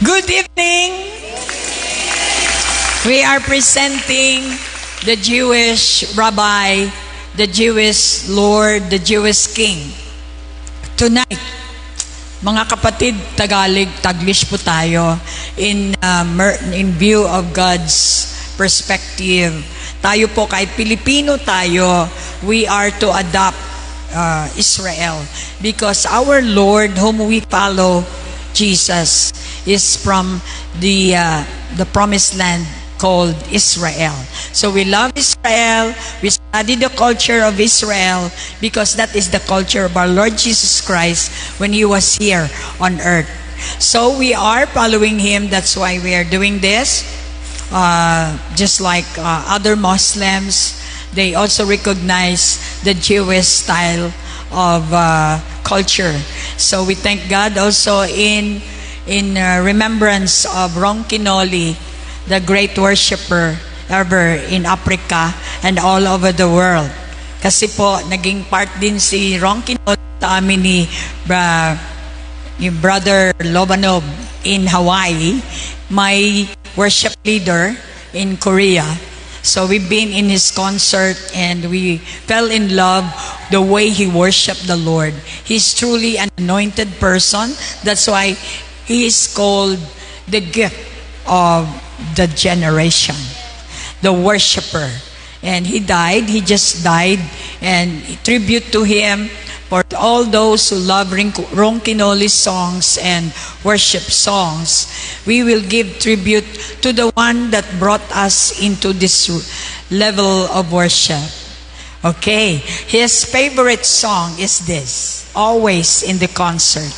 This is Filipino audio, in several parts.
Good evening. We are presenting the Jewish rabbi, the Jewish Lord, the Jewish King. Tonight, mga kapatid, Taglish po tayo in view of God's perspective. Tayo po kahit Pilipino tayo, we are to adopt Israel because our Lord whom we follow, Jesus, is from the promised land called Israel. So we love Israel. We study the culture of Israel because that is the culture of our Lord Jesus Christ when He was here on earth. So we are following Him. That's why we are doing this. Just like other Muslims, they also recognize the Jewish style of culture. So we thank God also in remembrance of Ronquinoli, the great worshipper ever in Africa and all over the world. Kasi po, naging part din si Ronquinoli sa amin ni Brother Lobanov in Hawaii, my worship leader in Korea. So we've been in his concert and we fell in love the way he worshiped the Lord. He's truly an anointed person. That's why he is called the gift of the generation, the worshiper. And he just died, and tribute to him for all those who love Ronquinoli songs and worship songs. We will give tribute to the one that brought us into this level of worship. Okay, his favorite song is this, always in the concert.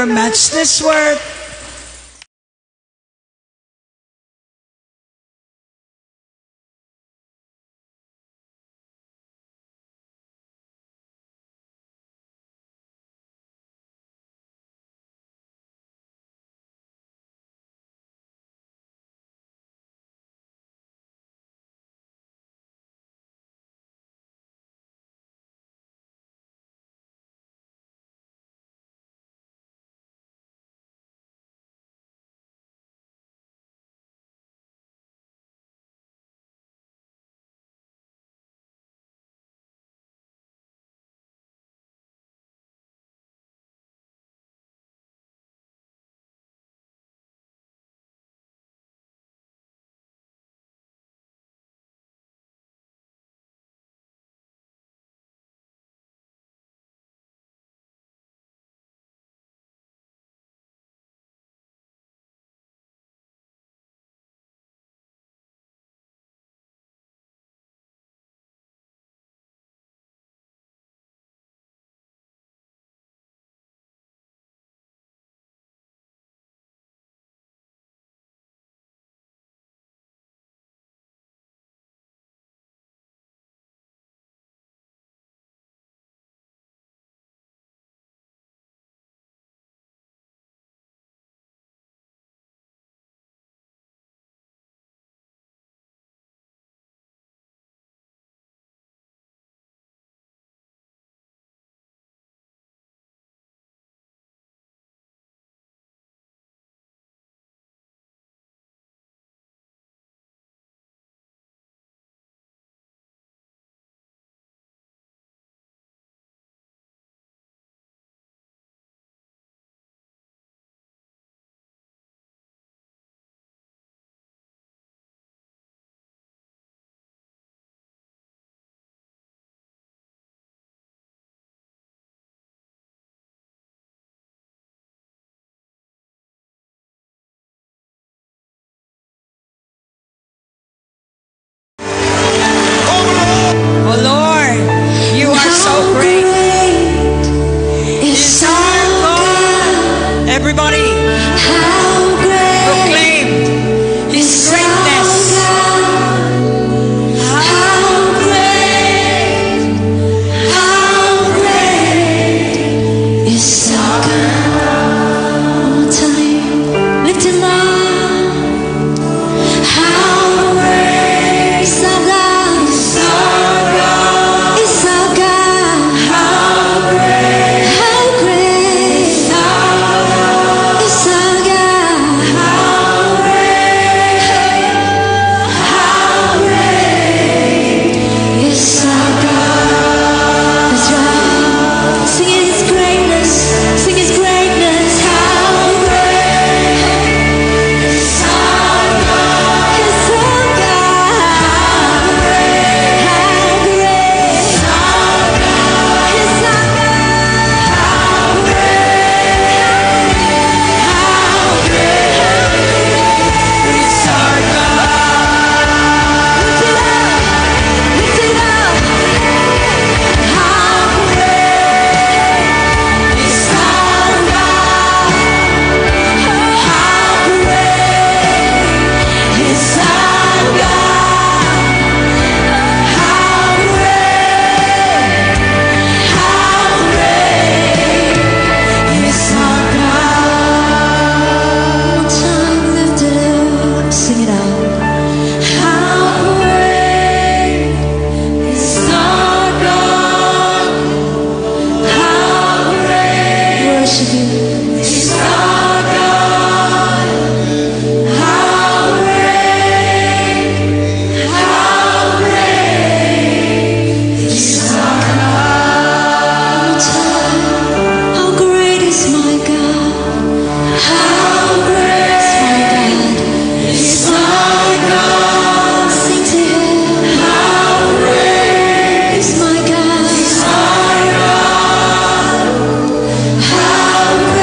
matchless worth. Oh Lord, you are so great. Is our God. Everybody, How great proclaim His is greatness. our God. How great, how great is our God. One more time, lift Him up. How great is our God. Is our God. How great is our God. How great is our God. That's right. Sing His greatness. Sing His greatness. How great is our God. Is our God. How great is our God. Is our God. How It's our God. Lift it up. How great is our God. How great is our God. How great is our God. One time, lift it up. Sing it out. How great is our God. How great worship you is our God. How great is our God. How great is my God. How great is my God. Sing to Him. How great is my God. How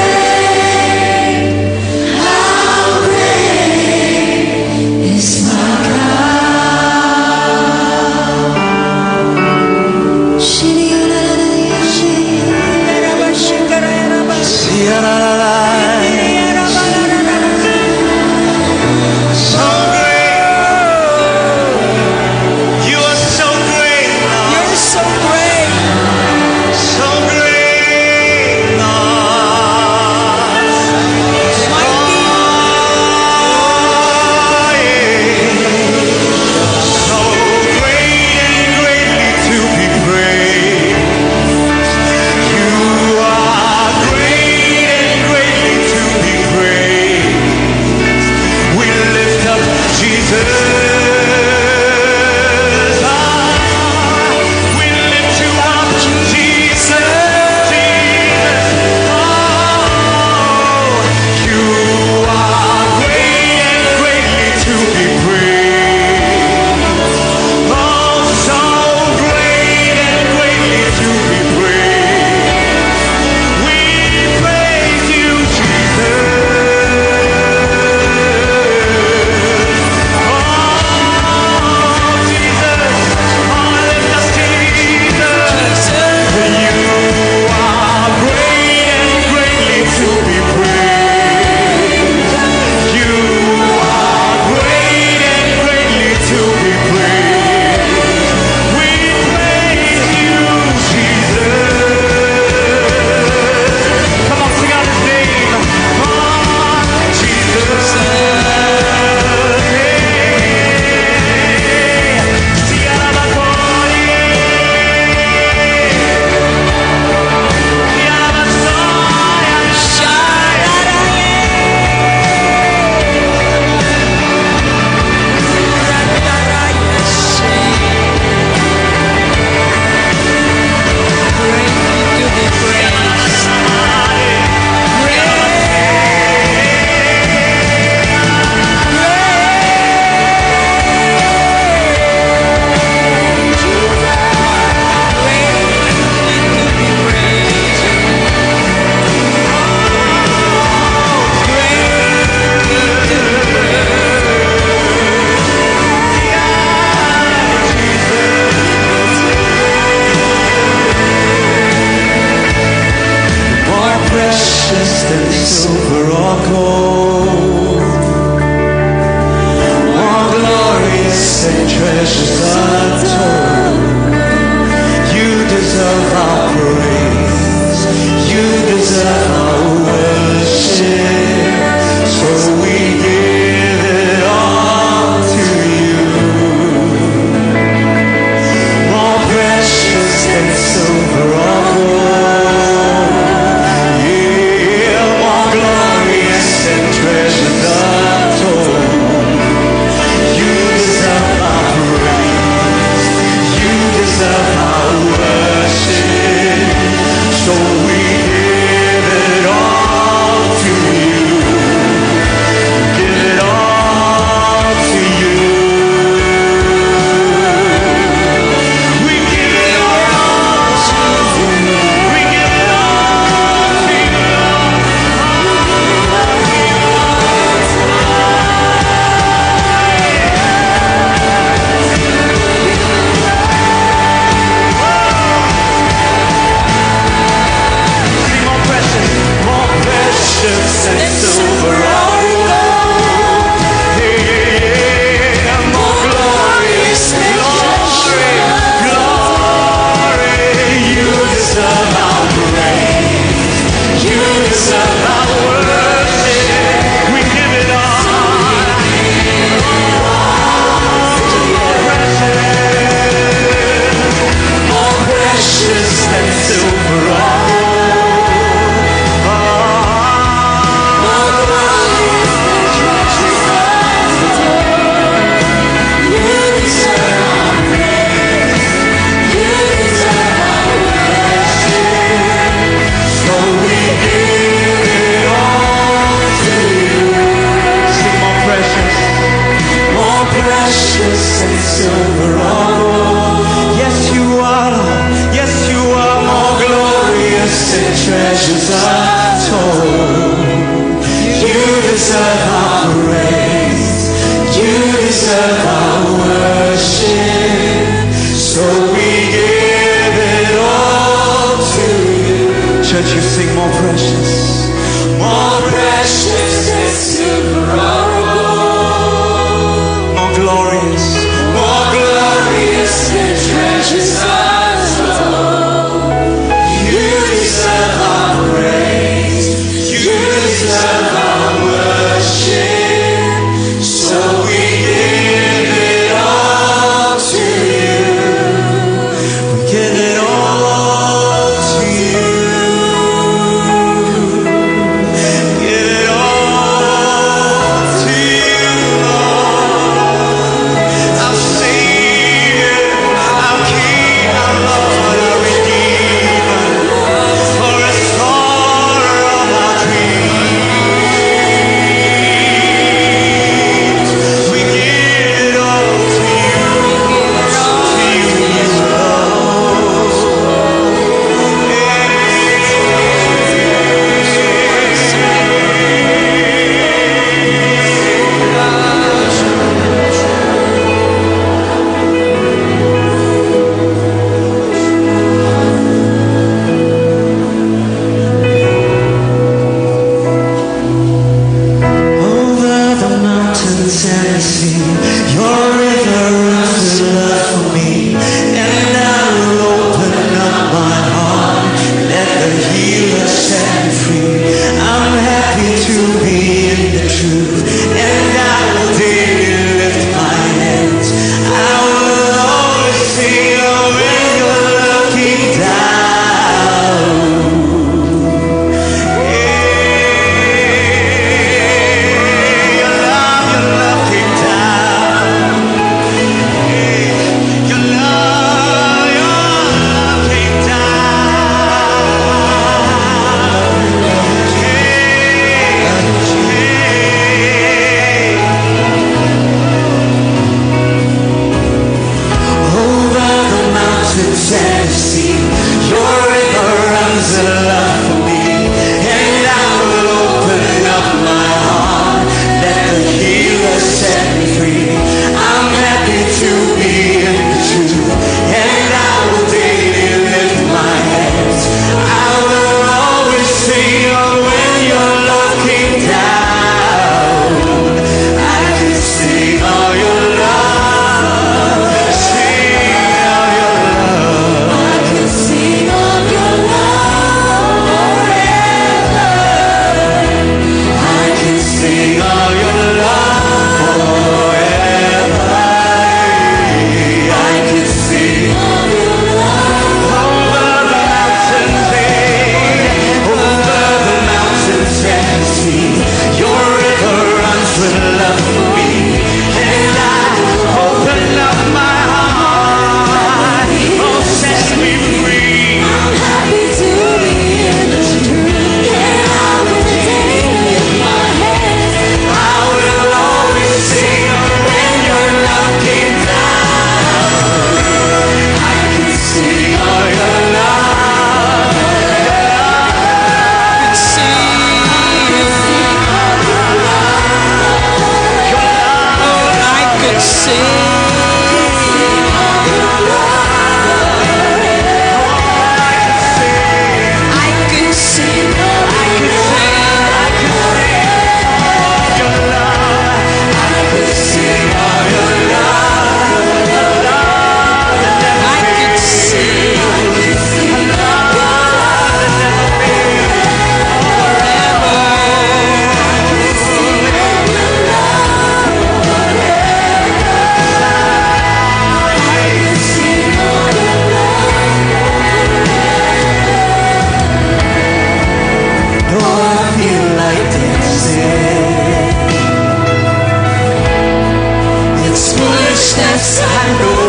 foolishness. I know.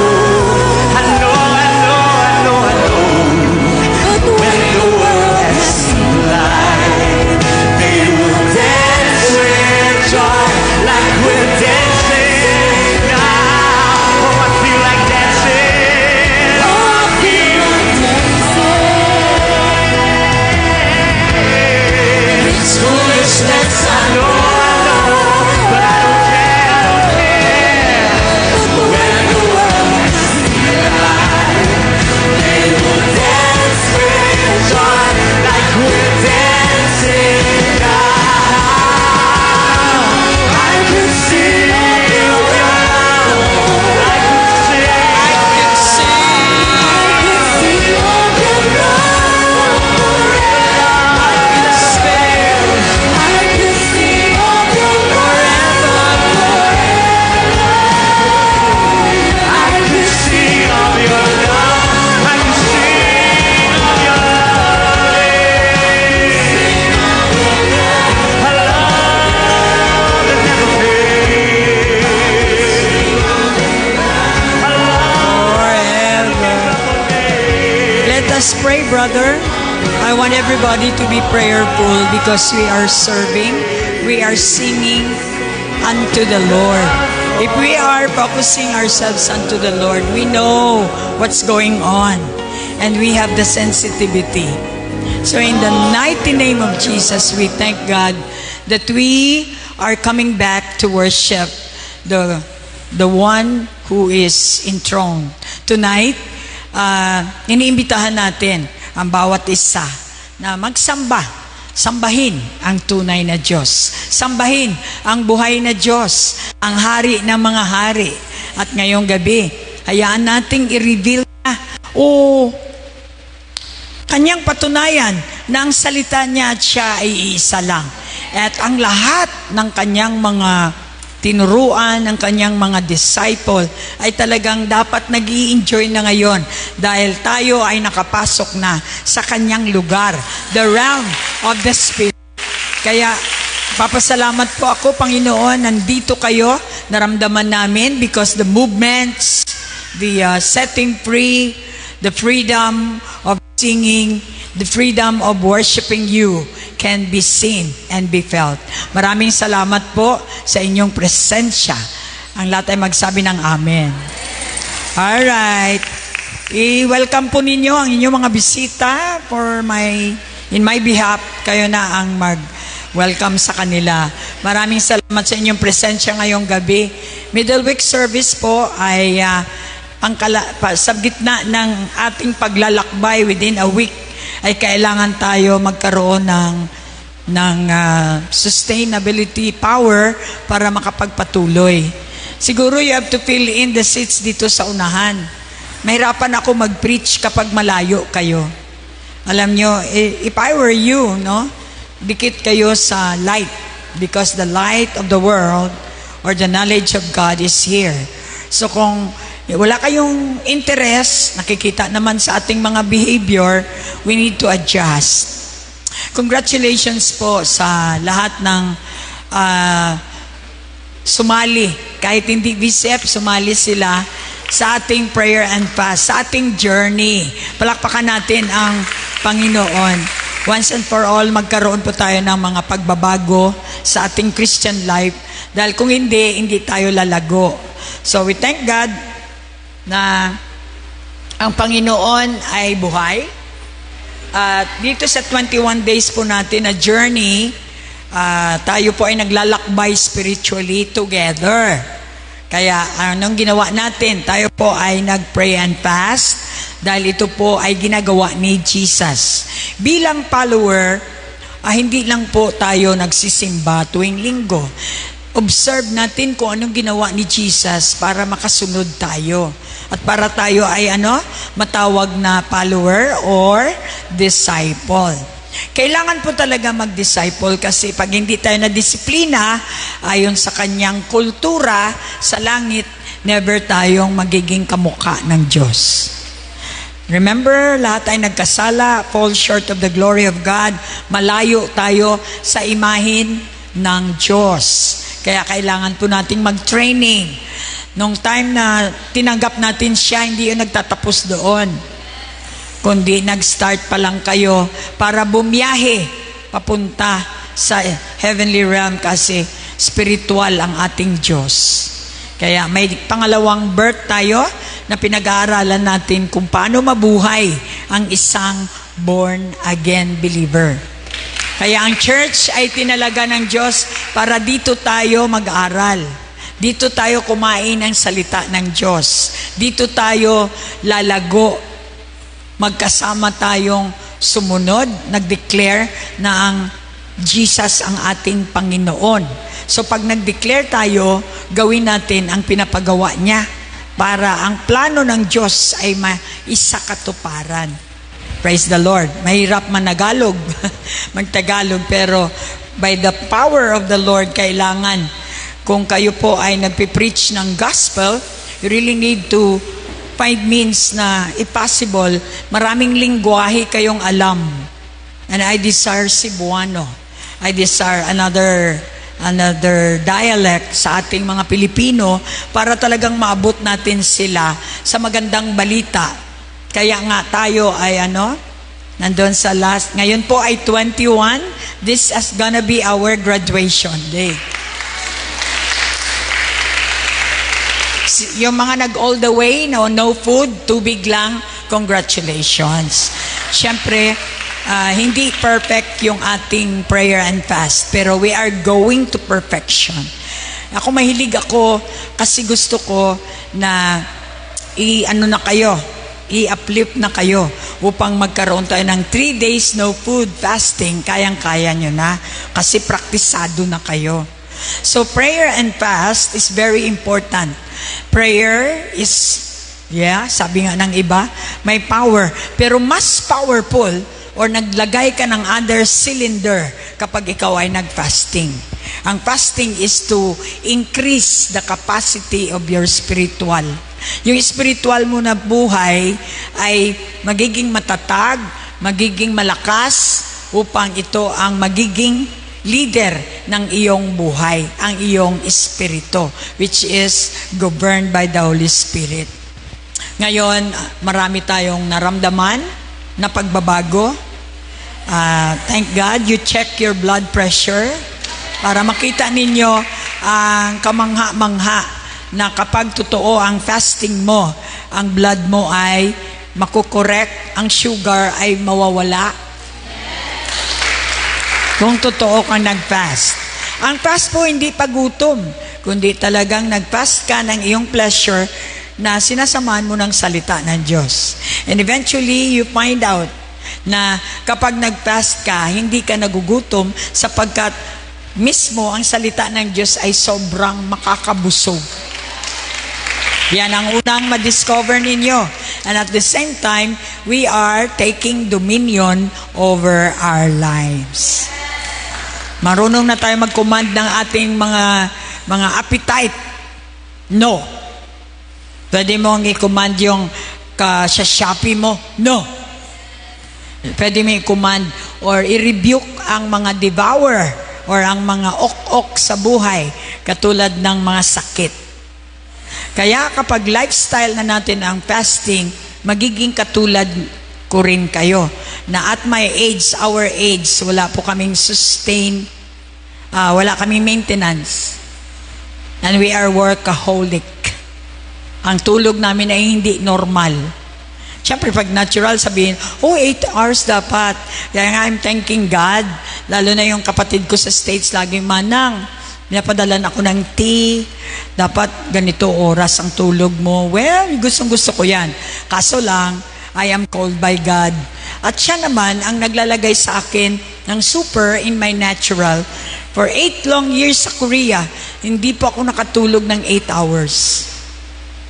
But when the world has seen light, They will dance with joy like we're dancing now. Oh, I feel like dancing. oh, I feel like dancing. It's foolishness, I know. But I don't care. But when the world has seen light, They will dance with joy like we're dancing now. I can see your love. I can see. I can see all your love forever. I can see all your love forever. I can see all your love. I can see all your love. A love that never fades. A love Forever. Let us pray, brother. I want everybody to be prayerful because we are serving, we are singing unto the Lord. If we are focusing ourselves unto the Lord, we know what's going on and we have the sensitivity. So in the mighty name of Jesus, we thank God that we are coming back to worship the one who is enthroned. Tonight, iniimbitahan natin ang bawat isa na magsamba. Sambahin ang tunay na Diyos. Sambahin ang buhay na Diyos, ang hari ng mga hari. At ngayong gabi, hayaan nating i-reveal na kanyang patunayan na ang salita niya at siya ay iisa lang. At ang lahat ng kanyang mga tinuruan, ng kanyang mga disciple ay talagang dapat nag-i-enjoy na ngayon dahil tayo ay nakapasok na sa kanyang lugar, the realm of the Spirit. Kaya papasalamat po ako, Panginoon, nandito kayo, naramdaman namin because the movements, the setting free, the freedom of singing, the freedom of worshiping you can be seen and be felt. Maraming salamat po sa inyong presensya. Ang lahat ay magsabi ng amen. Alright. I-welcome po ninyo ang inyong mga bisita in my behalf. Kayo na ang mag-welcome sa kanila. Maraming salamat sa inyong presensya ngayong gabi. Middle week service po ay sa gitna ng ating paglalakbay within a week ay kailangan tayo magkaroon ng sustainability power para makapagpatuloy. Siguro you have to fill in the seats dito sa unahan. Mahirapan ako mag-preach kapag malayo kayo. Alam nyo, if I were you, no, dikit kayo sa light because the light of the world or the knowledge of God is here. So kung wala kayong interest, nakikita naman sa ating mga behavior, we need to adjust. Congratulations po sa lahat ng sumali. Kahit hindi BCF, sumali sila sa ating prayer and fast, sa ating journey. Palakpakan natin ang Panginoon. Once and for all, magkaroon po tayo ng mga pagbabago sa ating Christian life. Dahil kung hindi tayo lalago. So we thank God na ang Panginoon ay buhay. At dito sa 21 days po natin na journey, tayo po ay naglalakbay spiritually together. Kaya anong ginawa natin? Tayo po ay nag-pray and fast dahil ito po ay ginagawa ni Jesus. Bilang follower, hindi lang po tayo nagsisimba tuwing linggo. Observe natin kung anong ginawa ni Jesus para makasunod tayo. At para tayo ay matawag na follower or disciple. Kailangan po talaga mag-disciple kasi pag hindi tayo na-disiplina ayon sa kanyang kultura sa langit, never tayong magiging kamukha ng Diyos. Remember, lahat ay nagkasala, fall short of the glory of God, malayo tayo sa imahin ng Diyos. Kaya kailangan po nating mag-training Nung time na tinanggap natin siya, hindi yun nagtatapos doon. Kundi nag-start pa lang kayo para bumiyahe papunta sa heavenly realm kasi spiritual ang ating Diyos. Kaya may pangalawang birth tayo na pinag-aaralan natin kung paano mabuhay ang isang born again believer. Kaya ang church ay tinalaga ng Diyos para dito tayo mag-aral. Dito tayo kumain ng salita ng Diyos. Dito tayo lalago. Magkasama tayong sumunod, nag-declare na ang Jesus ang ating Panginoon. So pag nag-declare tayo, gawin natin ang pinapagawa niya para ang plano ng Diyos ay maisakatuparan. Praise the Lord. Mahirap managalog, magtagalog, pero by the power of the Lord, kailangan kung kayo po ay nagpipreach ng gospel, you really need to find means na, if possible, maraming lingwahe kayong alam. And I desire Cebuano. I desire another dialect sa ating mga Pilipino para talagang maabot natin sila sa magandang balita. Kaya nga tayo ay nandun sa last, ngayon po ay 21. This is gonna be our graduation day. Yung mga nag all the way, no food, tubig lang, congratulations. Siyempre, hindi perfect yung ating prayer and fast, pero we are going to perfection. Ako mahilig ako kasi gusto ko na i-uplift na kayo upang magkaroon tayo ng 3 days no food fasting. Kayang-kaya nyo na kasi praktisado na kayo. So prayer and fast is very important. Prayer is, sabi nga ng iba, may power. Pero mas powerful or naglagay ka ng other cylinder kapag ikaw ay nag-fasting. Ang fasting is to increase the capacity of your spiritual. Yung spiritual mo na buhay ay magiging matatag, magiging malakas upang ito ang magiging leader ng iyong buhay, ang iyong espiritu, which is governed by the Holy Spirit. Ngayon, marami tayong naramdaman na pagbabago. Thank God, you check your blood pressure para makita ninyo ang kamangha-mangha na kapag totoo ang fasting mo, ang blood mo ay makukorek, ang sugar ay mawawala. Kung totoo kang nag-fast. Ang fast po hindi pagutom, kundi talagang nag-fast ka ng iyong pleasure na sinasamahan mo ng salita ng Diyos. And eventually, you find out na kapag nag-fast ka, hindi ka nagugutom sapagkat mismo ang salita ng Diyos ay sobrang makakabusog. Yan ang unang ma-discover ninyo. And at the same time, we are taking dominion over our lives. Marunong na tayo mag-command ng ating mga appetite. No. Pwede mong i-command yung sa Shopee mo. No. Pwede mo i-command or i-rebuke ang mga devourer or ang mga ok-ok sa buhay katulad ng mga sakit. Kaya kapag lifestyle na natin ang fasting, magiging katulad ko rin kayo na at my age, our age, wala po kaming sustain, wala kaming maintenance, and we are workaholic. Ang tulog namin ay hindi normal. Siyempre pag natural sabihin, 8 hours dapat. Kaya nga I'm thanking God, lalo na yung kapatid ko sa States laging, Manang, pinapadalan ako ng tea, dapat ganito oras ang tulog mo. Well, gustong-gusto ko yan. Kaso lang, I am called by God. At siya naman ang naglalagay sa akin ng super in my natural. For 8 long years sa Korea, hindi po ako nakatulog ng 8 hours.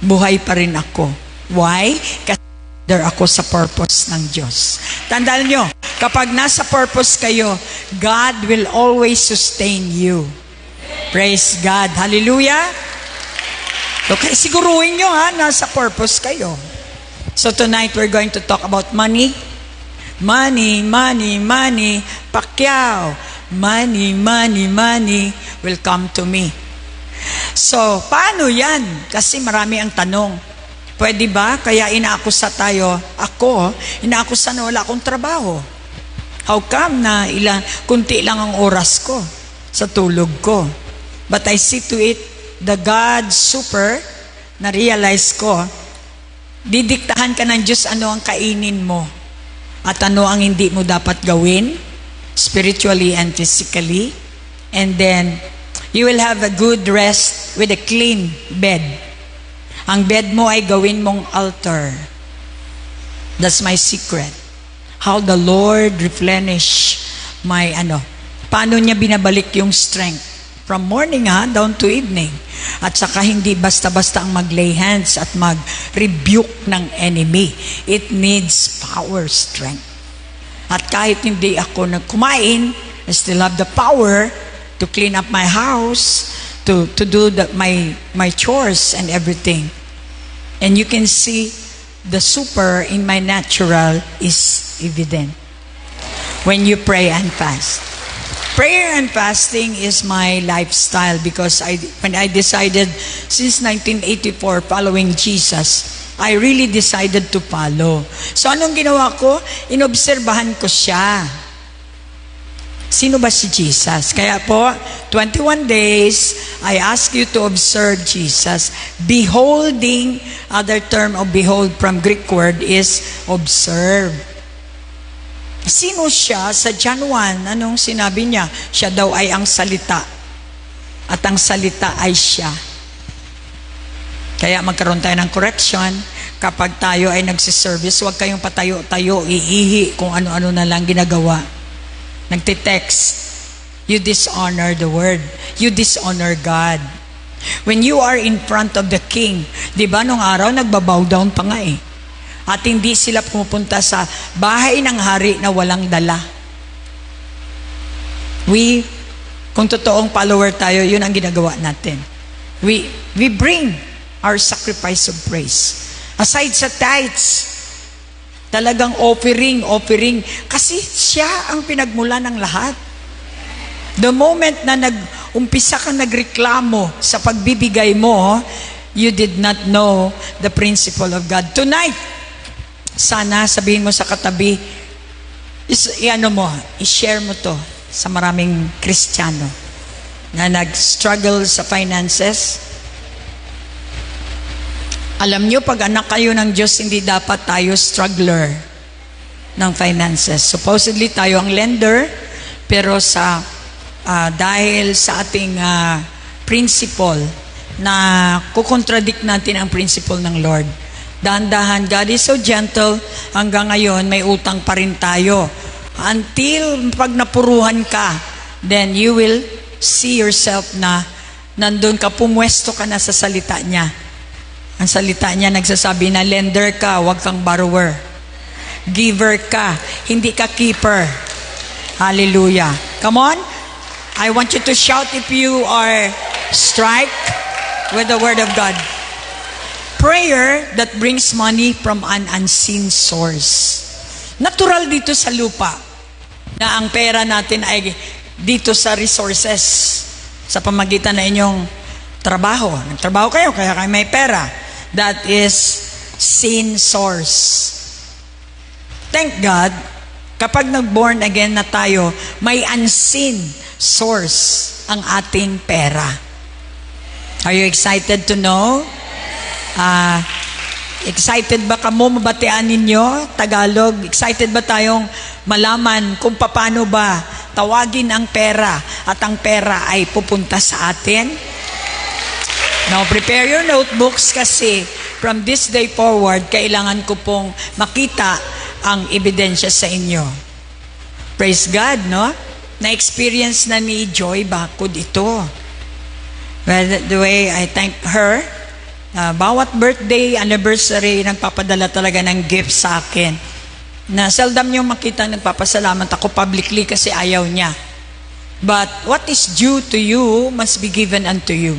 Buhay pa rin ako. Why? Kasi ako sa purpose ng Diyos. Tandaan nyo, kapag nasa purpose kayo, God will always sustain you. Praise God. Hallelujah. Okay, siguruhin nyo nasa purpose kayo. So tonight we're going to talk about money. Money, money, money. Pacquiao. Money, money, money will come to me. So, paano yan? Kasi marami ang tanong. Pwede ba? Kaya inaakusa tayo. Inaakusa na wala akong trabaho. How come na kunti lang ang oras ko sa tulog ko? But I see to it, the God super, na-realize ko, didiktahan ka ng Diyos ano ang kainin mo at ano ang hindi mo dapat gawin, spiritually and physically. And then, you will have a good rest with a clean bed. Ang bed mo ay gawin mong altar. That's my secret. How the Lord replenish my paano niya binabalik yung strength. From morning down to evening. At saka hindi basta-basta ang mag-lay hands at mag-rebuke ng enemy. It needs power, strength. At kahit hindi ako nagkumain, I still have the power to clean up my house, to do my chores and everything. And you can see the super in my natural is evident when you pray and fast. Prayer and fasting is my lifestyle because when I decided since 1984 following Jesus, I really decided to follow. So anong ginawa ko? Inobserbahan ko siya. Sino ba si Jesus? Kaya po, 21 days, I ask you to observe Jesus. Beholding, other term of behold from Greek word is observe. Sino siya? Sa John 1, anong sinabi niya? Siya daw ay ang salita. At ang salita ay siya. Kaya magkaroon tayo ng correction. Kapag tayo ay nagsiservice, huwag kayong patayo-tayo, iihi, kung ano-ano na lang ginagawa. Nagtitext. You dishonor the word. You dishonor God. When you are in front of the king, di ba nung araw, nagbabow down pa nga eh. At hindi sila pumupunta sa bahay ng hari na walang dala. Kung totoong follower tayo, yun ang ginagawa natin. We bring our sacrifice of praise. Aside sa tithes, talagang offering. Kasi siya ang pinagmula ng lahat. The moment na umpisa kang nagreklamo sa pagbibigay mo, you did not know the principle of God. Tonight, sana sabihin mo sa katabi, i-share mo to sa maraming Kristiyano na nag-struggle sa finances. Alam nyo, pag anak kayo ng Diyos, hindi dapat tayo struggler ng finances. Supposedly tayo ang lender, pero dahil sa ating principle na kukontradict natin ang principle ng Lord. Dahan-dahan, God is so gentle, hanggang ngayon may utang pa rin tayo. Until pag napuruhan ka, then you will see yourself na nandun ka, pumwesto ka na sa salita niya. Ang salita niya nagsasabi na lender ka, wag kang borrower. Giver ka, hindi ka keeper. Hallelujah. Come on. I want you to shout if you are struck with the word of God. Prayer that brings money from an unseen source. Natural dito sa lupa na ang pera natin ay dito sa resources sa pamagitan na inyong trabaho. Nagtrabaho kayo, kaya kayo may pera. That is seen source. Thank God, kapag nag-born again na tayo, may unseen source ang ating pera. Are you excited to know? Excited ba kamo mabatian ninyo? Tagalog, excited ba tayong malaman kung paano ba tawagin ang pera at ang pera ay pupunta sa atin? Now, prepare your notebooks kasi from this day forward, kailangan ko pong makita ang ebidensya sa inyo. Praise God, no? Na-experience na ni Joy Bacud ito. Well, the way I thank her, bawat birthday, anniversary, nagpapadala talaga ng gift sa akin. Na seldom nyo makita nagpapasalamat ako publicly kasi ayaw niya. But what is due to you must be given unto you.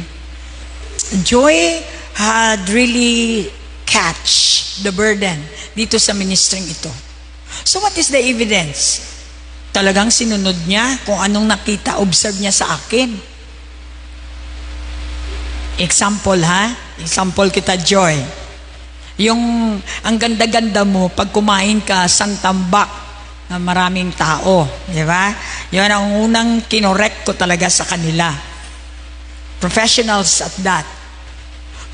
Joy had really catch the burden dito sa ministering ito. So what is the evidence? Talagang sinunod niya kung anong nakita, observe niya sa akin. Example ha? Example kita, Joy. Yung ang ganda-ganda mo pag kumain ka santambak na maraming tao, di ba? Yun ang unang kinorek ko talaga sa kanila. Professionals at that.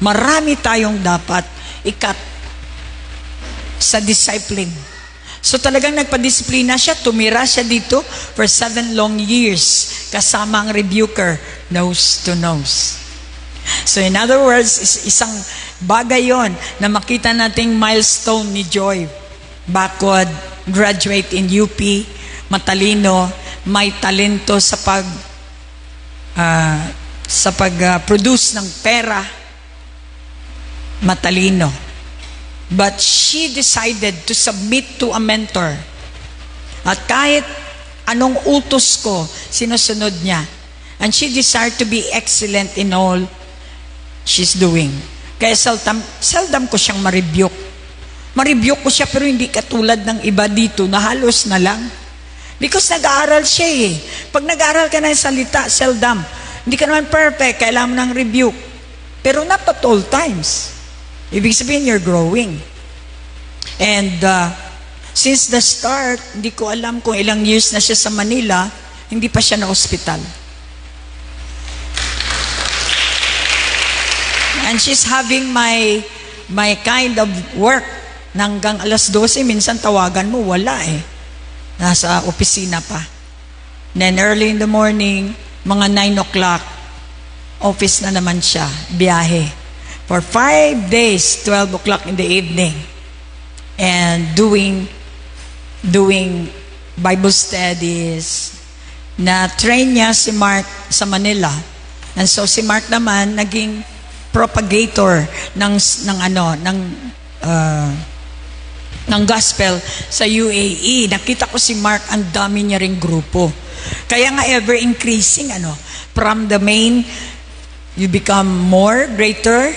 Marami tayong dapat ikat sa discipline. So talagang nagpa-disiplina siya, tumira siya dito for 7 long years kasama ang rebuker, nose to nose. So in other words, isang bagay yon na makita nating milestone ni Joy. Backward, graduate in UP, matalino, may talento sa produce ng pera, matalino. But she decided to submit to a mentor. At kahit anong utos ko, sinusunod niya. And she desired to be excellent in all she's doing. Kaya seldom ko siyang ma-rebuke. Ma-rebuke ko siya pero hindi katulad ng iba dito na halos na lang. Because nag-aaral siya eh. Pag nag-aaral ka ng salita, seldom. Hindi ka naman perfect, kailangan mo ng rebuke. Pero not at all times. Ibig sabihin, you're growing. And since the start, hindi ko alam kung ilang years na siya sa Manila, hindi pa siya na hospital. And she's having my kind of work. Hanggang alas 12, minsan tawagan mo, wala eh. Nasa opisina pa. Then early in the morning, mga 9 o'clock, office na naman siya, biyahe. For 5 days, 12 o'clock in the evening. And doing Bible studies. Na-train niya si Mark sa Manila. And so si Mark naman, naging propagator ng gospel sa UAE. Nakita ko si Mark, ang dami niya ring grupo. Kaya nga ever increasing, from the main, you become more, greater,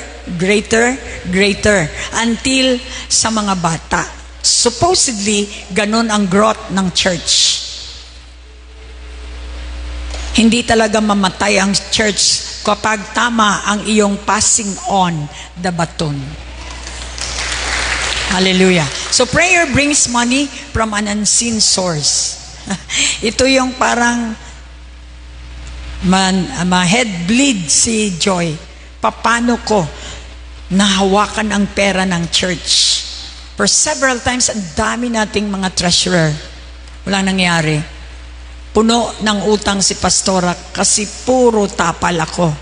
until sa mga bata. Supposedly, ganun ang growth ng church. Hindi talaga mamatay ang church kapag tama ang iyong passing on the baton. Hallelujah. So prayer brings money from an unseen source. Ito yung parang ma-head bleed si Joy. Paano ko nahawakan ang pera ng church? For several times, ang dami nating mga treasurer. Walang nangyari. Puno ng utang si pastora kasi puro tapal ako.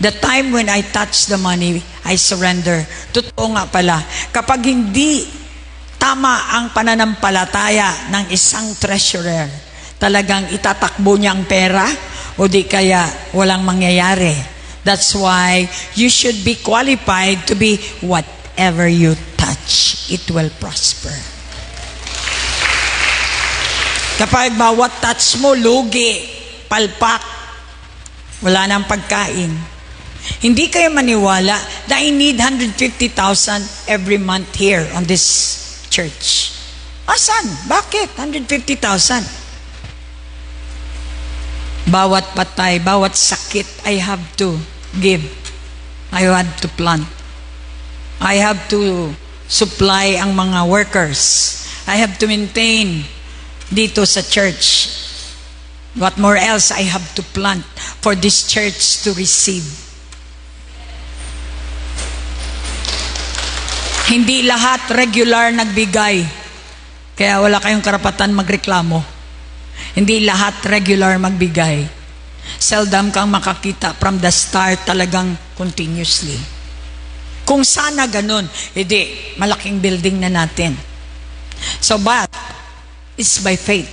The time when I touch the money, I surrender. Totoo nga pala, kapag hindi tama ang pananampalataya ng isang treasurer, talagang itatakbo niya ang pera o di kaya walang mangyayari. That's why you should be qualified to be whatever you touch, it will prosper. Kapag bawat touch mo, lugi, palpak, wala nang pagkain. Hindi kayo maniwala na I need 150,000 every month here on this church. Asan? Bakit? 150,000. Bawat patay, bawat sakit, I have to give. I have to plant. I have to supply ang mga workers. I have to maintain dito sa church. What more else I have to plant for this church to receive? Hindi lahat regular nagbigay. Kaya wala kayong karapatan magreklamo. Hindi lahat regular magbigay. Seldom kang makakita from the start talagang continuously. Kung sana ganun, hindi, malaking building na natin. So but, it's by faith.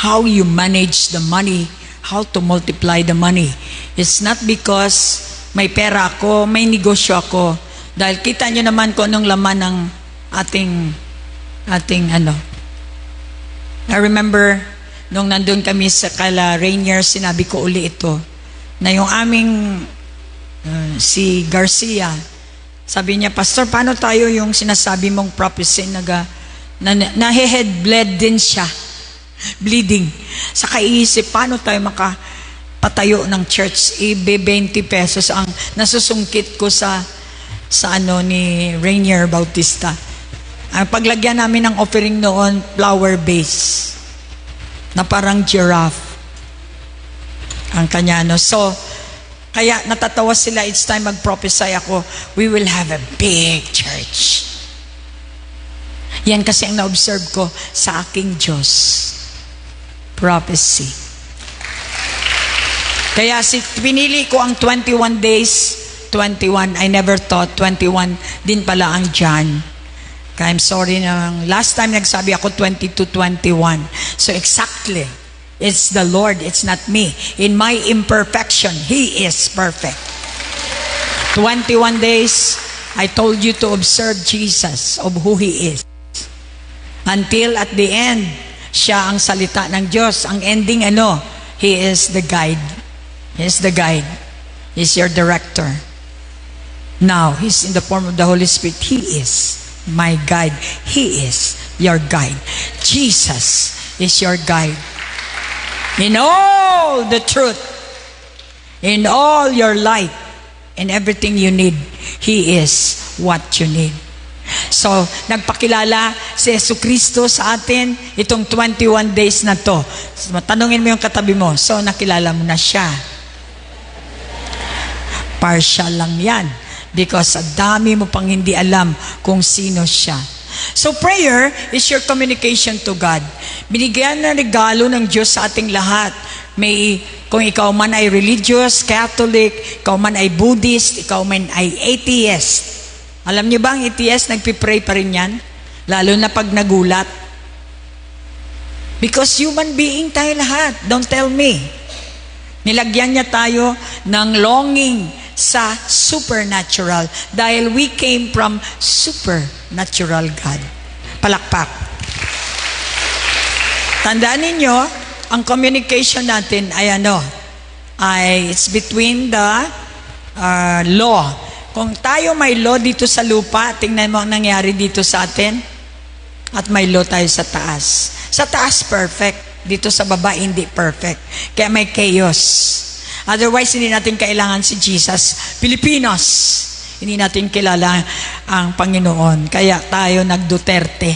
How you manage the money, how to multiply the money. It's not because may pera ako, may negosyo ako. Dahil kita nyo naman kung anong laman ng ating I remember, nung nandun kami sa Kala Rainier, sinabi ko uli ito, na yung aming si Garcia, sabi niya, Pastor, paano tayo yung sinasabi mong prophecy na head bled din siya, bleeding. Sa kaisip, paano tayo patayo ng church, ibe 20 pesos ang nasusungkit ko sa ano ni Rainier Bautista. Ang paglagyan namin ng offering noon, flower base na parang giraffe ang kanya, no? So kaya natatawa sila each time mag-prophesy ako, we will have a big church. Yan kasi ang na-observe ko sa aking Diyos. Prophecy. Kaya pinili ko ang 21 days, 21. I never thought 21 din pala ang John. Kaya I'm sorry na last time nagsabi ako 22, 21. So exactly, it's the Lord, it's not me. In my imperfection, He is perfect. 21 days, I told you to observe Jesus of who He is. Until at the end, siya ang salita ng Diyos. Ang ending He is the guide. He is the guide. He's your director. Now, He's in the form of the Holy Spirit. He is my guide. He is your guide. Jesus is your guide. In all the truth, in all your life, and everything you need, He is what you need. So, nagpakilala si Jesucristo sa atin itong 21 days na to. So, tanungin mo yung katabi mo, so nakilala mo na siya. Partial lang yan. Because sa dami mo pang hindi alam kung sino siya. So prayer is your communication to God. Binigyan na regalo ng Diyos sa ating lahat. Kung ikaw man ay religious, Catholic, ikaw man ay Buddhist, ikaw man ay atheist. Alam niyo ba ang atheist, nagpipray pa rin yan? Lalo na pag nagulat. Because human being tayo lahat. Don't tell me. Nilagyan niya tayo ng longing sa supernatural dahil we came from supernatural God. Palakpak. Tandaan ninyo, ang communication natin ay it's between the law. Kung tayo may law dito sa lupa, tingnan mo ang nangyari dito sa atin, at may law tayo sa taas. Sa taas perfect, dito sa baba hindi perfect. Kaya may chaos. Otherwise, hindi natin kailangan si Jesus. Pilipinos, hindi natin kilala ang Panginoon. Kaya tayo nag-Duterte.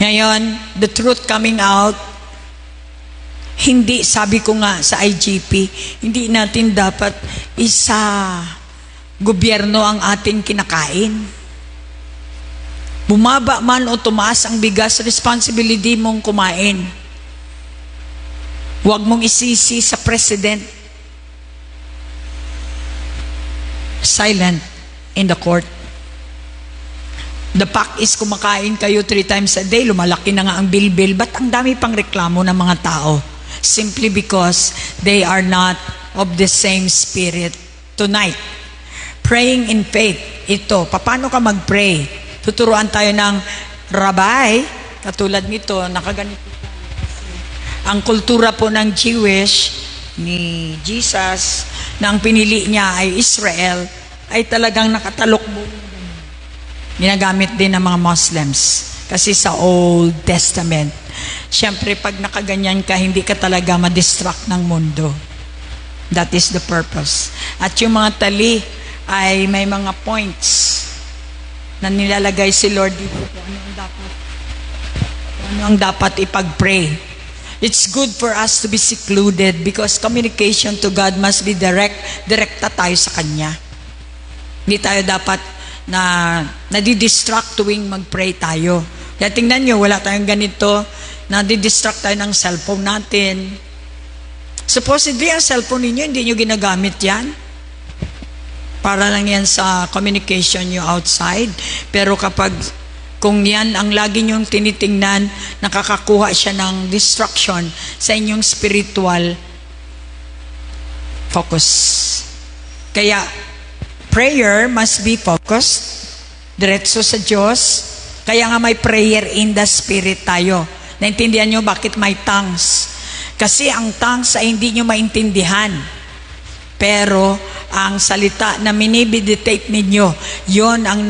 Ngayon, the truth coming out, hindi, sabi ko nga sa IGP, hindi natin dapat isa gobyerno ang ating kinakain. Bumaba man o tumaas ang bigas, responsibility mong kumain. Huwag mong isisi sa president. Silent in the court. The fact is, kumakain kayo 3 times a day, lumalaki na nga ang bilbil. Ba't ang dami pang reklamo ng mga tao? Simply because they are not of the same spirit. Tonight, praying in faith. Ito, paano ka mag-pray? Tuturuan tayo ng rabbi, katulad nito, nakaganito. Ang kultura po ng Jewish ni Jesus na ang pinili niya ay Israel ay talagang nakatalokbong. Ginagamit din ng mga Muslims kasi sa Old Testament. Siyempre pag nakaganyan ka, hindi ka talaga ma-distract ng mundo. That is the purpose. At yung mga tali ay may mga points na nilalagay si Lord dito kung ano ang dapat ipag-pray. It's good for us to be secluded because communication to God must be direkta tayo sa Kanya. Hindi tayo dapat na nadidistract tuwing mag-pray tayo. Kaya tingnan nyo, wala tayong ganito, nadidistract tayo ng cellphone natin. Supposedly, ang cellphone ninyo, hindi nyo ginagamit yan. Para lang yan sa communication nyo outside. Pero kung yan ang lagi nyong tinitingnan, nakakakuha siya ng distraction sa inyong spiritual focus. Kaya, prayer must be focused, diretso sa Diyos. Kaya nga may prayer in the Spirit tayo. Naintindihan nyo bakit may tongues? Kasi ang tongues ay hindi nyo maintindihan. Pero, ang salita na minimeditate ninyo, yon ang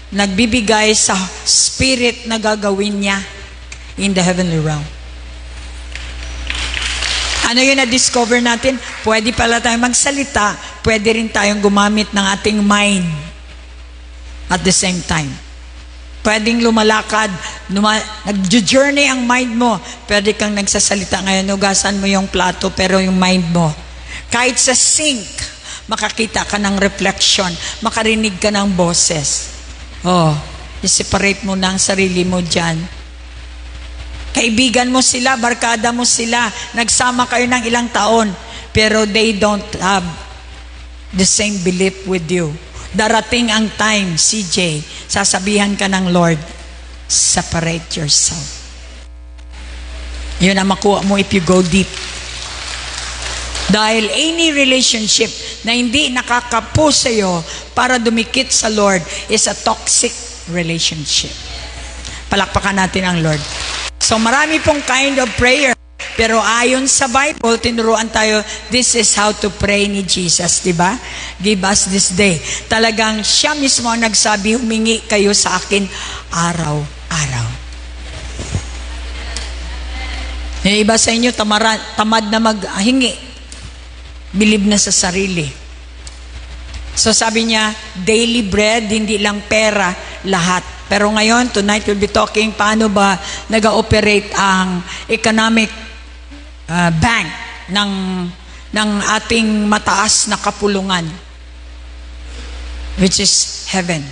nagbibigay sa spirit na gagawin niya in the heavenly realm. Ano yung na-discover natin? Pwede pala tayong magsalita, pwede rin tayong gumamit ng ating mind at the same time. Pwedeng lumalakad, nag-journey ang mind mo. Pwede kang nagsasalita ngayon, hugasan mo yung plato, pero yung mind mo. Kahit sa sink, makakita ka ng reflection, makarinig ka ng boses. Oh, i-separate mo na ang sarili mo dyan. Kaibigan mo sila, barkada mo sila, nagsama kayo ng ilang taon, pero they don't have the same belief with you. Darating ang time, CJ, sasabihan ka ng Lord, separate yourself. Yun ang makuha mo if you go deep. Dahil any relationship na hindi nakakapo sa'yo para dumikit sa Lord is a toxic relationship. Palakpakan natin ang Lord. So marami pong kind of prayer. Pero ayon sa Bible, tinuruan tayo, this is how to pray ni Jesus, di ba? Give us this day. Talagang siya mismo ang nagsabi, humingi kayo sa akin araw-araw. Yung iba sa inyo, tamad na maghingi. Bilib na sa sarili. So sabi niya, daily bread, hindi lang pera, lahat. Pero ngayon, tonight we'll be talking paano ba nag-ooperate ang economic bank ng ating mataas na kapulungan, which is heaven.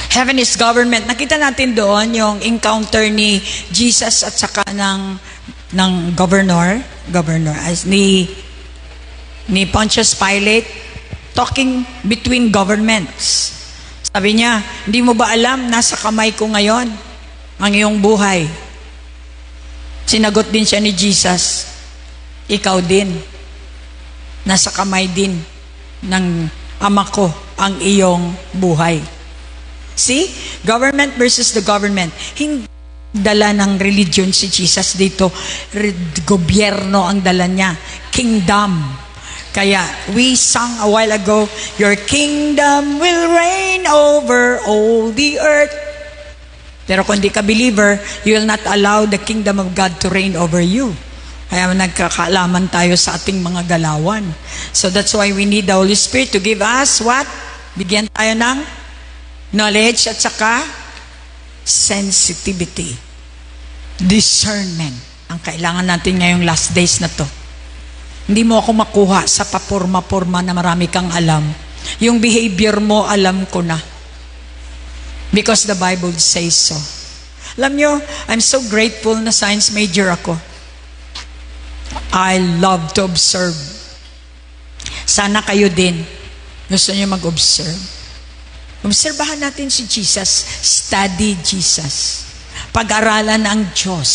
Heaven is government. Nakita natin doon yung encounter ni Jesus at saka ng governor ni Pontius Pilate, talking between governments. Sabi niya, hindi mo ba alam, nasa kamay ko ngayon ang iyong buhay? Sinagot din siya ni Jesus, ikaw din, nasa kamay din ng Ama ko ang iyong buhay. See? Government versus the government. Hindi dala ng religion si Jesus dito. Gobyerno ang dala niya. Kingdom. Kaya we sang a while ago, your kingdom will reign over all the earth. Pero kung di ka believer, you will not allow the kingdom of God to reign over you. Kaya nagkakaalaman tayo sa ating mga galawan. So that's why we need the Holy Spirit to give us what? Bigyan tayo ng knowledge at saka sensitivity. Discernment. Ang kailangan natin ngayong last days na to. Hindi mo ako makuha sa paporma-porma na marami kang alam. Yung behavior mo, alam ko na. Because the Bible says so. Alam nyo, I'm so grateful na science major ako. I love to observe. Sana kayo din. Gusto nyo mag-observe. Obserbahan natin si Jesus. Study Jesus. Pag-aralan ang Diyos.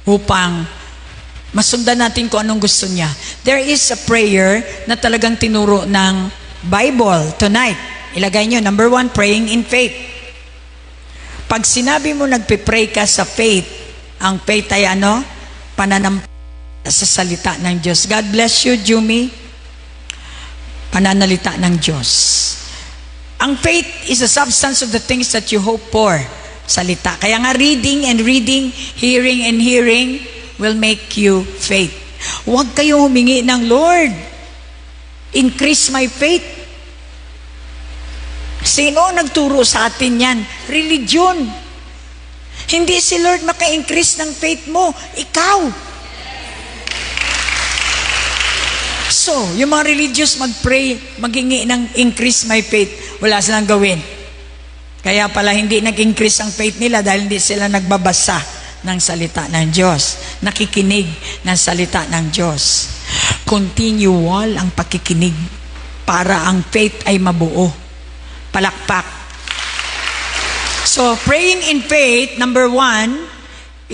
Upang masundan natin kung anong gusto niya. There is a prayer na talagang tinuro ng Bible tonight. Ilagay nyo, number 1, praying in faith. Pag sinabi mo nagpipray ka sa faith, ang faith ay ano? Pananampalataya sa salita ng Diyos. God bless you, Jumi. Pananalita ng Diyos. Ang faith is the substance of the things that you hope for. Salita. Kaya nga reading and reading, hearing and hearing will make you faith. Huwag kayong humingi ng Lord, increase my faith. Sino nagturo sa atin yan? Religion. Hindi si Lord maka-increase ng faith mo. Ikaw. So, yung mga religious mag-pray, maghingi ng increase my faith, wala silang gawin. Kaya pala hindi nag-increase ang faith nila dahil hindi sila nagbabasa ng salita ng Diyos. Nakikinig ng salita ng Diyos. Continual ang pakikinig para ang faith ay mabuo. Palakpak. So, praying in faith, number 1,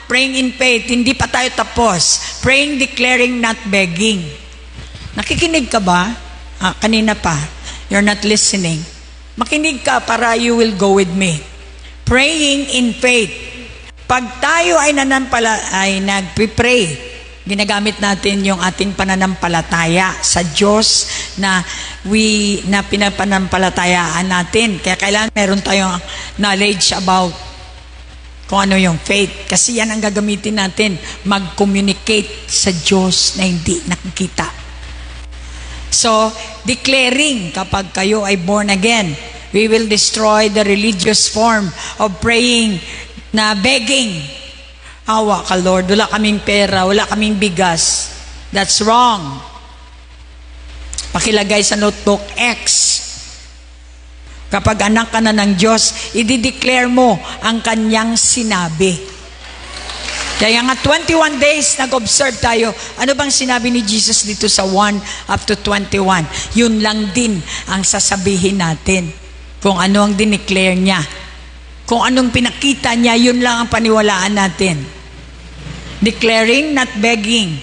praying in faith, hindi pa tayo tapos. Praying, declaring, not begging. Nakikinig ka ba? Kanina pa. You're not listening. Makinig ka para you will go with me. Praying in faith. Pag tayo ay nagpipray, ginagamit natin yung ating pananampalataya sa Diyos na pinapanampalatayaan natin. Kaya kailangan meron tayong knowledge about Kung ano yung faith. Kasi yan ang gagamitin natin. Mag-communicate sa Diyos na hindi nakikita. So, declaring kapag kayo ay born again, we will destroy the religious form of praying na begging. Awa ka, Lord, wala kaming pera, wala kaming bigas. That's wrong. Pakilagay sa notebook, X. Kapag anak ka na ng Diyos, i-declare mo ang kanyang sinabi. Kaya nga 21 days nag-observe tayo. Ano bang sinabi ni Jesus dito sa 1 up to 21? Yun lang din ang sasabihin natin. Kung ano ang dineclare niya. Kung anong pinakita niya, yun lang ang paniwalaan natin. Declaring, not begging.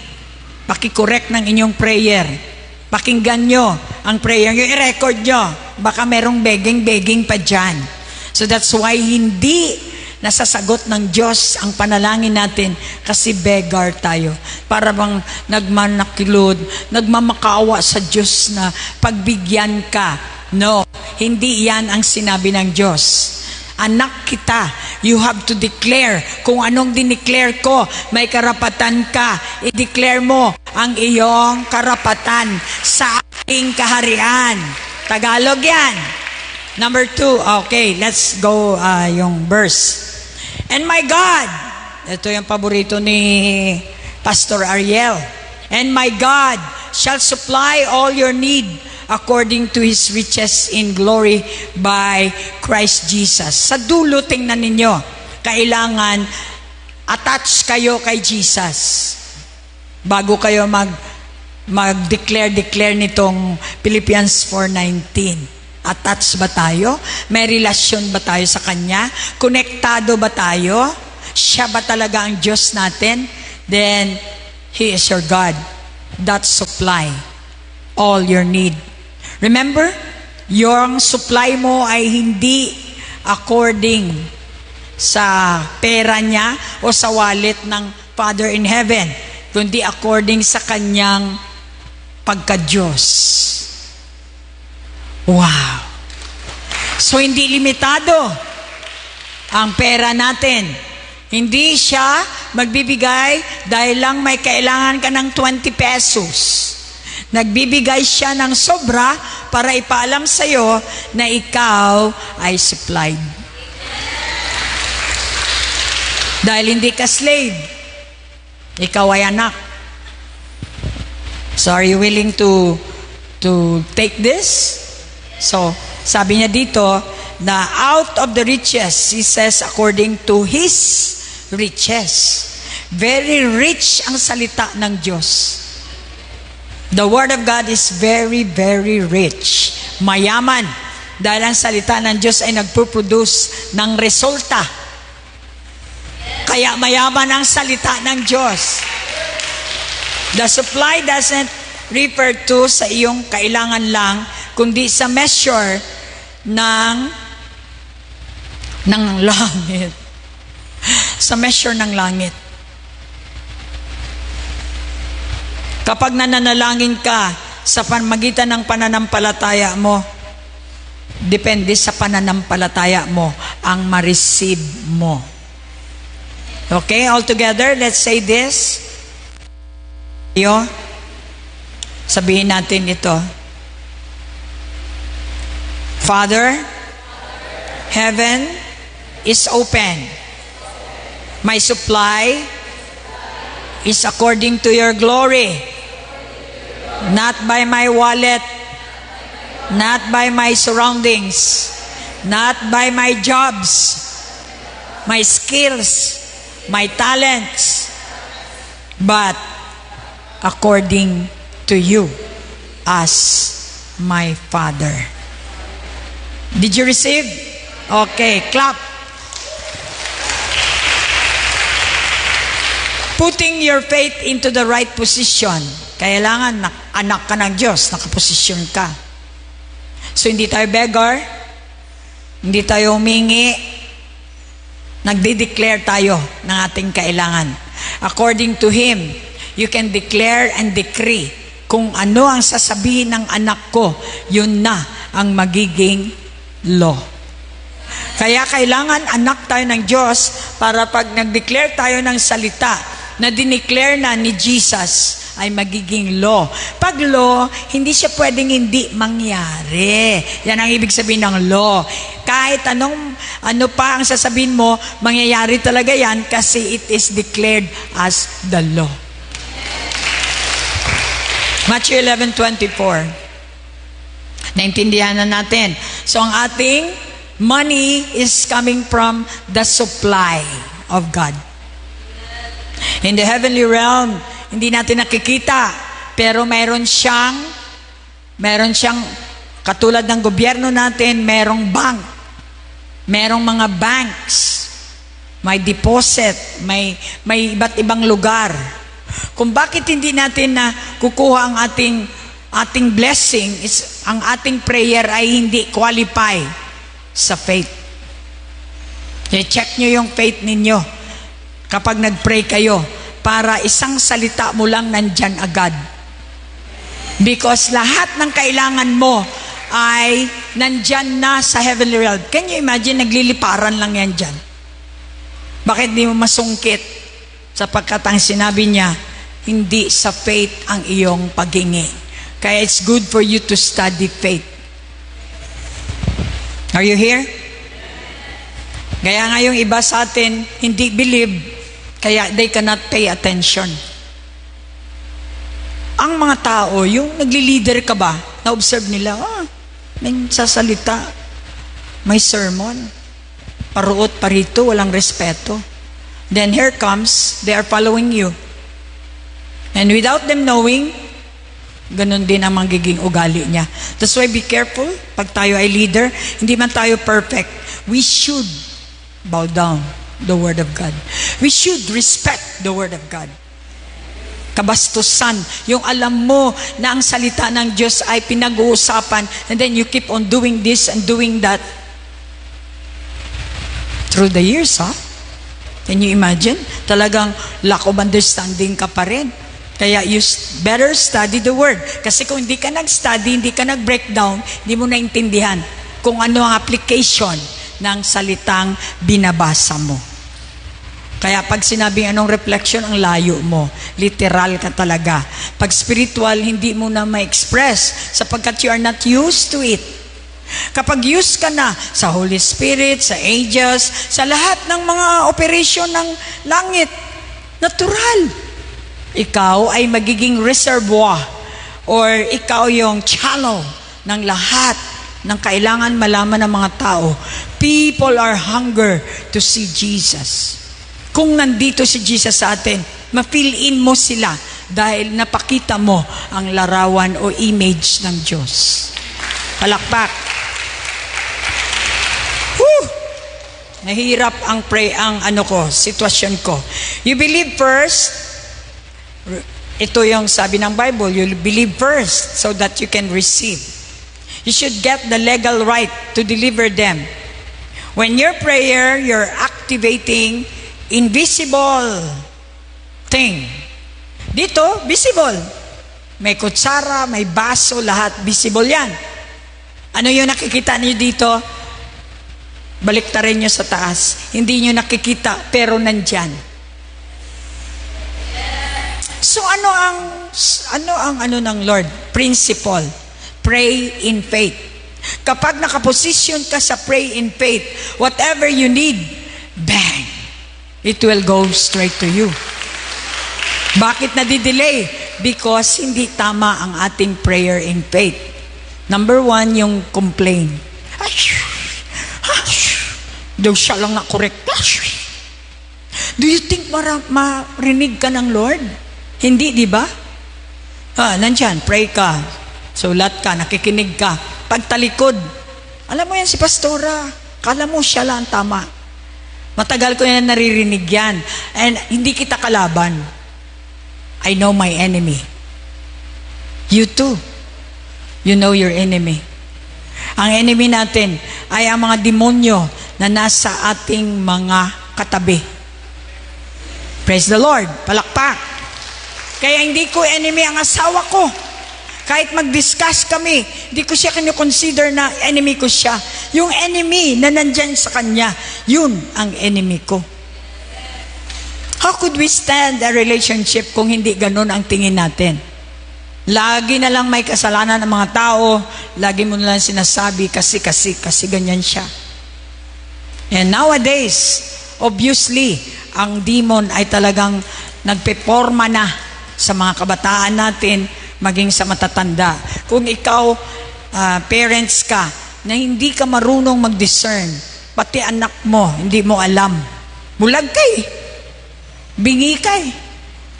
Pakicorrect ng inyong prayer. Pakinggan nyo ang prayer nyo, i-record nyo. Baka merong begging pa dyan. So that's why hindi nasasagot ng Diyos ang panalangin natin kasi beggar tayo. Para bang nagmanakilod, nagmamakaawa sa Diyos na pagbigyan ka. No, hindi yan ang sinabi ng Diyos. Anak kita, you have to declare. Kung anong dineclare ko, may karapatan ka. I-declare mo ang iyong karapatan sa aking kaharian. Tagalog yan. Number 2, okay, let's go yung verse. And my God, ito yung paborito ni Pastor Ariel. And my God shall supply all your need according to His riches in glory by Christ Jesus. Sa dulo, tingnan ninyo, kailangan attach kayo kay Jesus. Bago kayo mag-declare nitong Philippians 4:19. Attach ba tayo? May relasyon ba tayo sa Kanya? Konektado ba tayo? Siya ba talaga ang Diyos natin? Then, He is your God that supply all your need. Remember, yung supply mo ay hindi according sa pera niya o sa wallet ng Father in Heaven, kundi according sa Kanyang pagka-Diyos. Wow! So, hindi limitado ang pera natin. Hindi siya magbibigay dahil lang may kailangan ka ng 20 pesos. Nagbibigay siya ng sobra para ipaalam sa iyo na ikaw ay supplied. Dahil hindi ka slave, ikaw ay anak. So are you willing to take this? So sabi niya dito na out of the riches, he says according to His riches. Very rich ang salita ng Diyos. The Word of God is very, very rich. Mayaman. Dahil ang salita ng Diyos ay nagpo-produce ng resulta. Kaya mayaman ang salita ng Diyos. The supply doesn't refer to sa iyong kailangan lang, kundi sa measure ng langit. Sa measure ng langit. Kapag nananalangin ka sa pamagitan ng pananampalataya mo, depende sa pananampalataya mo ang ma-receive mo. Okay, all together, let's say this. Sabihin natin ito. Father, heaven is open. My supply is according to your glory. Not by my wallet, not by my surroundings, not by my jobs, my skills, my talents, but according to you as my Father. Did you receive? Okay, clap. Putting your faith into the right position. Kailangan anak ka ng Diyos, nakaposisyon ka. So hindi tayo beggar, hindi tayo humingi, nagde-declare tayo ng ating kailangan. According to Him, you can declare and decree kung ano ang sasabihin ng anak ko, yun na ang magiging law. Kaya kailangan anak tayo ng Diyos para pag nag-declare tayo ng salita na dineclare na ni Jesus ay magiging law. Pag law, hindi siya pwedeng hindi mangyari. Yan ang ibig sabihin ng law. Kahit ano pa ang sasabihin mo, mangyayari talaga yan kasi it is declared as the law. Matthew 11:24. Naintindihan na natin. So ang ating money is coming from the supply of God. In the heavenly realm, hindi natin nakikita, pero meron siyang katulad ng gobyerno natin, merong bank, merong mga banks, may deposit, may iba't ibang lugar. Kung bakit hindi natin na kukuha ang ating blessing, ang ating prayer ay hindi qualify sa faith. I-check nyo yung faith ninyo kapag nag-pray kayo, para isang salita mo lang nandyan agad. Because lahat ng kailangan mo ay nandyan na sa heavenly realm. Can you imagine, nagliliparan lang yan dyan? Bakit di mo masungkit? Sapagkat ang sinabi niya, hindi sa faith ang iyong paghingi. Kaya it's good for you to study faith. Are you here? Kaya nga yung iba sa atin, hindi believe, kaya they cannot pay attention. Ang mga tao, yung nagli-leader ka ba, na-observe nila, may sasalita, may sermon, paruot, parito, walang respeto. Then here comes, they are following you. And without them knowing, ganun din ang magiging ugali niya. That's why be careful, pag tayo ay leader, hindi man tayo perfect. We should bow down the Word of God. We should respect the Word of God. Kabastusan, yung alam mo na ang salita ng Diyos ay pinag-uusapan, and then you keep on doing this and doing that. Through the years, Can you imagine? Talagang lack of understanding ka pa rin. Kaya you better study the Word. Kasi kung hindi ka nag-study, hindi ka nag-breakdown, hindi mo naintindihan kung ano ang application ng salitang binabasa mo. Kaya pag sinabing anong reflection, ang layo mo. Literal ka talaga. Pag spiritual, hindi mo na ma-express sapagkat you are not used to it. Kapag used ka na sa Holy Spirit, sa angels, sa lahat ng mga operasyon ng langit, natural. Ikaw ay magiging reservoir or ikaw yung channel ng lahat ng kailangan malaman ng mga tao. People are hunger to see Jesus. Kung nandito si Jesus sa atin, ma-fill in mo sila dahil napakita mo ang larawan o image ng Diyos. Palakpak. Whew! Nahirap ang sitwasyon ko. You believe first. Ito yung sabi ng Bible, you believe first so that you can receive. You should get the legal right to deliver them. When your prayer, you're activating invisible thing. Dito, visible. May kutsara, may baso, lahat visible yan. Ano yung nakikita niyo dito? Baliktarin niyo sa taas. Hindi niyo nakikita, pero nandyan. So ano ang ng Lord? Principle. Pray in faith. Kapag nakaposition ka sa pray in faith, whatever you need, bang, it will go straight to you. Bakit nadidelay? Because hindi tama ang ating prayer in faith. Number 1, yung complain. Daw siya lang na correct. Do you think marinig ka ng Lord? Hindi, di ba? Nandyan, pray ka. Sulat ka, nakikinig ka. Pagtalikod, alam mo yan si Pastora, kala mo siya lang tama. Matagal ko yan naririnig yan. And hindi kita kalaban. I know my enemy. You too. You know your enemy. Ang enemy natin ay ang mga demonyo na nasa ating mga katabi. Praise the Lord. Palakpak. Kaya hindi ko enemy ang asawa ko. Kahit mag-discuss kami, hindi ko siya kino-consider na enemy ko siya. Yung enemy na nandyan sa kanya, yun ang enemy ko. How could we stand a relationship kung hindi ganun ang tingin natin? Lagi na lang may kasalanan ng mga tao, lagi mo na lang sinasabi kasi ganyan siya. And nowadays, obviously, ang demon ay talagang nagpeporma na sa mga kabataan natin, maging sa matatanda. Kung ikaw, parents ka, na hindi ka marunong mag-discern, pati anak mo, hindi mo alam. Bulag ka eh. Bingi ka eh.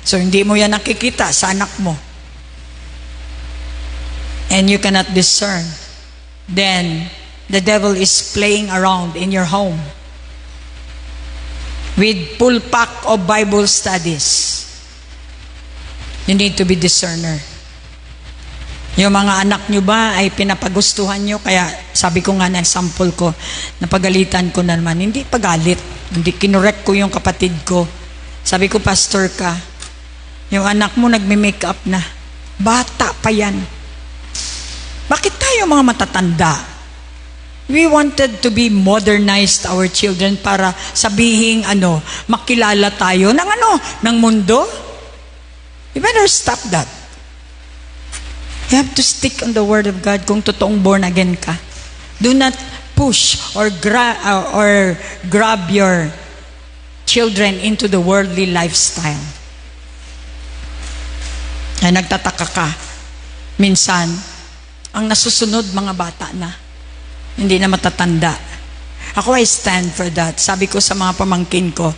So, hindi mo yan nakikita sa anak mo. And you cannot discern. Then, the devil is playing around in your home with full pack of Bible studies. You need to be discerner. Yung mga anak nyo ba ay pinapagustuhan nyo? Kaya sabi ko nga na example ko, napagalitan ko na naman. Hindi pagalit. Hindi kinorek ko yung kapatid ko. Sabi ko, pastor ka, yung anak mo nagme-makeup na. Bata pa yan. Bakit tayo mga matatanda? We wanted to be modernized our children para sabihing makilala tayo ng mundo. You better stop that. You have to stick on the Word of God kung totoong born again ka. Do not push or grab your children into the worldly lifestyle. Ay nagtataka ka. Minsan, ang nasusunod mga bata na. Hindi na matatanda. Ako I stand for that. Sabi ko sa mga pamangkin ko,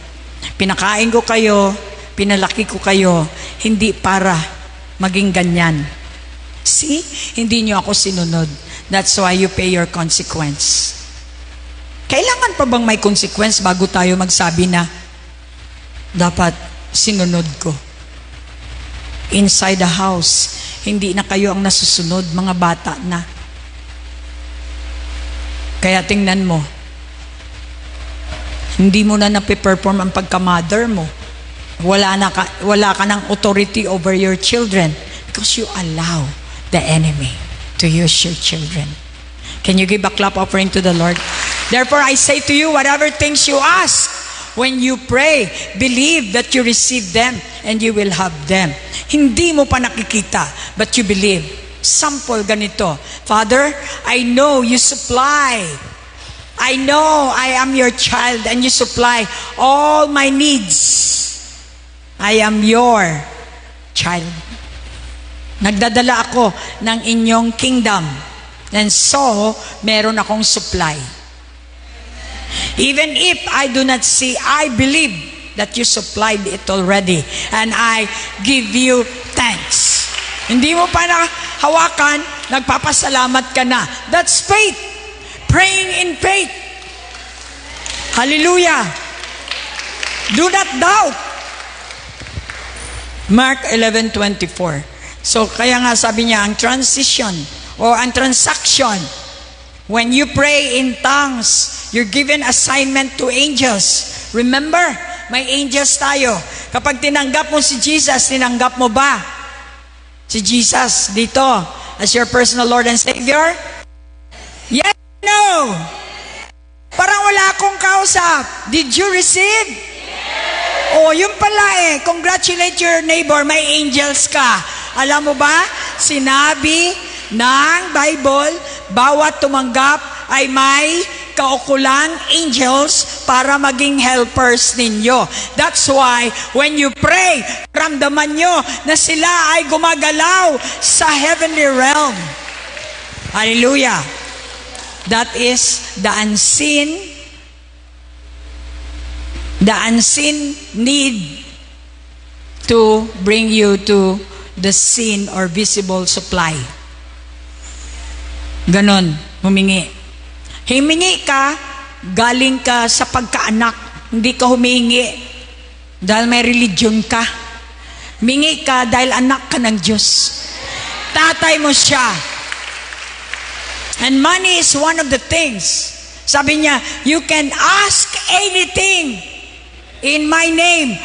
pinakain ko kayo, pinalaki ko kayo, hindi para maging ganyan. See, hindi nyo ako sinunod. That's why you pay your consequence. Kailangan pa bang may consequence bago tayo magsabi na dapat sinunod ko? Inside the house, hindi na kayo ang nasusunod, mga bata na. Kaya tingnan mo, hindi mo na napiperform ang pagka-mother mo. Wala ka ng authority over your children because you allow the enemy to use your children. Can you give a clap offering to the Lord? Therefore, I say to you, whatever things you ask, when you pray, believe that you receive them and you will have them. Hindi mo pa nakikita, but you believe. Sample ganito, Father, I know you supply. I know I am your child and you supply all my needs. I am your child. Nagdadala ako ng inyong kingdom. And so, meron akong supply. Even if I do not see, I believe that you supplied it already. And I give you thanks. Hindi mo pa hawakan, nagpapasalamat ka na. That's faith. Praying in faith. Hallelujah. Do not doubt. Mark 11:24. So, kaya nga sabi niya, ang transition o ang transaction, when you pray in tongues, you're given assignment to angels. Remember, may angels tayo. Kapag tinanggap mo si Jesus, tinanggap mo ba si Jesus dito as your personal Lord and Savior? Yes, no. Parang wala akong kausap. Did you receive? Oh, yun pala congratulate your neighbor, may angels ka. Alam mo ba, sinabi ng Bible, bawat tumanggap ay may kaukulang angels para maging helpers ninyo. That's why, when you pray, ramdaman nyo na sila ay gumagalaw sa heavenly realm. Hallelujah. That is the unseen need to bring you to the seen or visible supply. Ganon, humingi. Himingi ka, galing ka sa pagkaanak. Hindi ka humingi dahil may religion ka. Humingi ka dahil anak ka ng Diyos. Tatay mo siya. And money is one of the things. Sabi niya, you can ask anything in my name.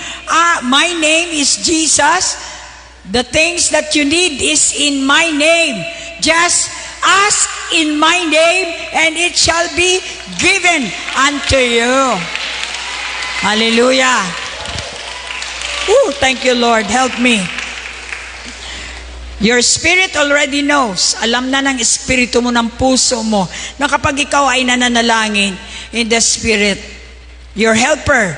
My name is Jesus. The things that you need is in my name. Just ask in my name, and it shall be given unto you. Hallelujah. Ooh, thank you, Lord. Help me. Your spirit already knows. Alam na ng espiritu mo, ng puso mo, na kapag ikaw ay nananalangin in the spirit, your helper,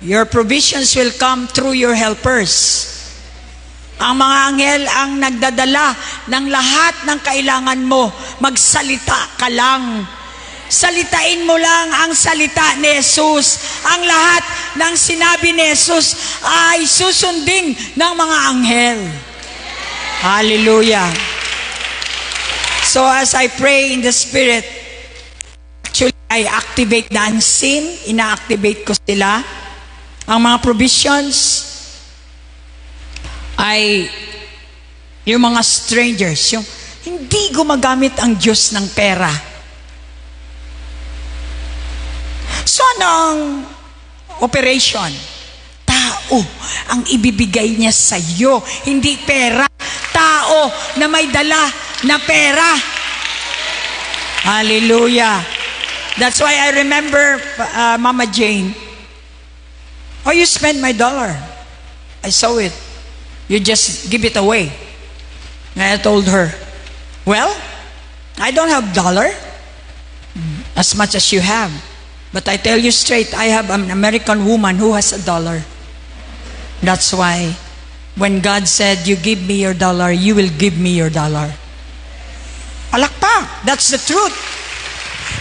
your provisions will come through your helpers. Ang mga anghel ang nagdadala ng lahat ng kailangan mo. Magsalita ka lang. Salitain mo lang ang salita ni Jesus. Ang lahat ng sinabi ni Jesus ay susundin ng mga anghel. Hallelujah. So as I pray in the Spirit, actually I activate the unseen. Ina-activate ko sila. Ang mga provisions ay yung mga strangers, yung hindi gumagamit ang Diyos ng pera. So anong operation? Tao ang ibibigay niya sa iyo, hindi pera. Tao na may dala na pera. Hallelujah. That's why I remember Mama Jane. Oh, you spent my dollar. I saw it. You just give it away. And I told her, well, I don't have dollar as much as you have. But I tell you straight, I have an American woman who has $1. That's why when God said, you give me your dollar, you will give me your dollar. Palakpak. That's the truth.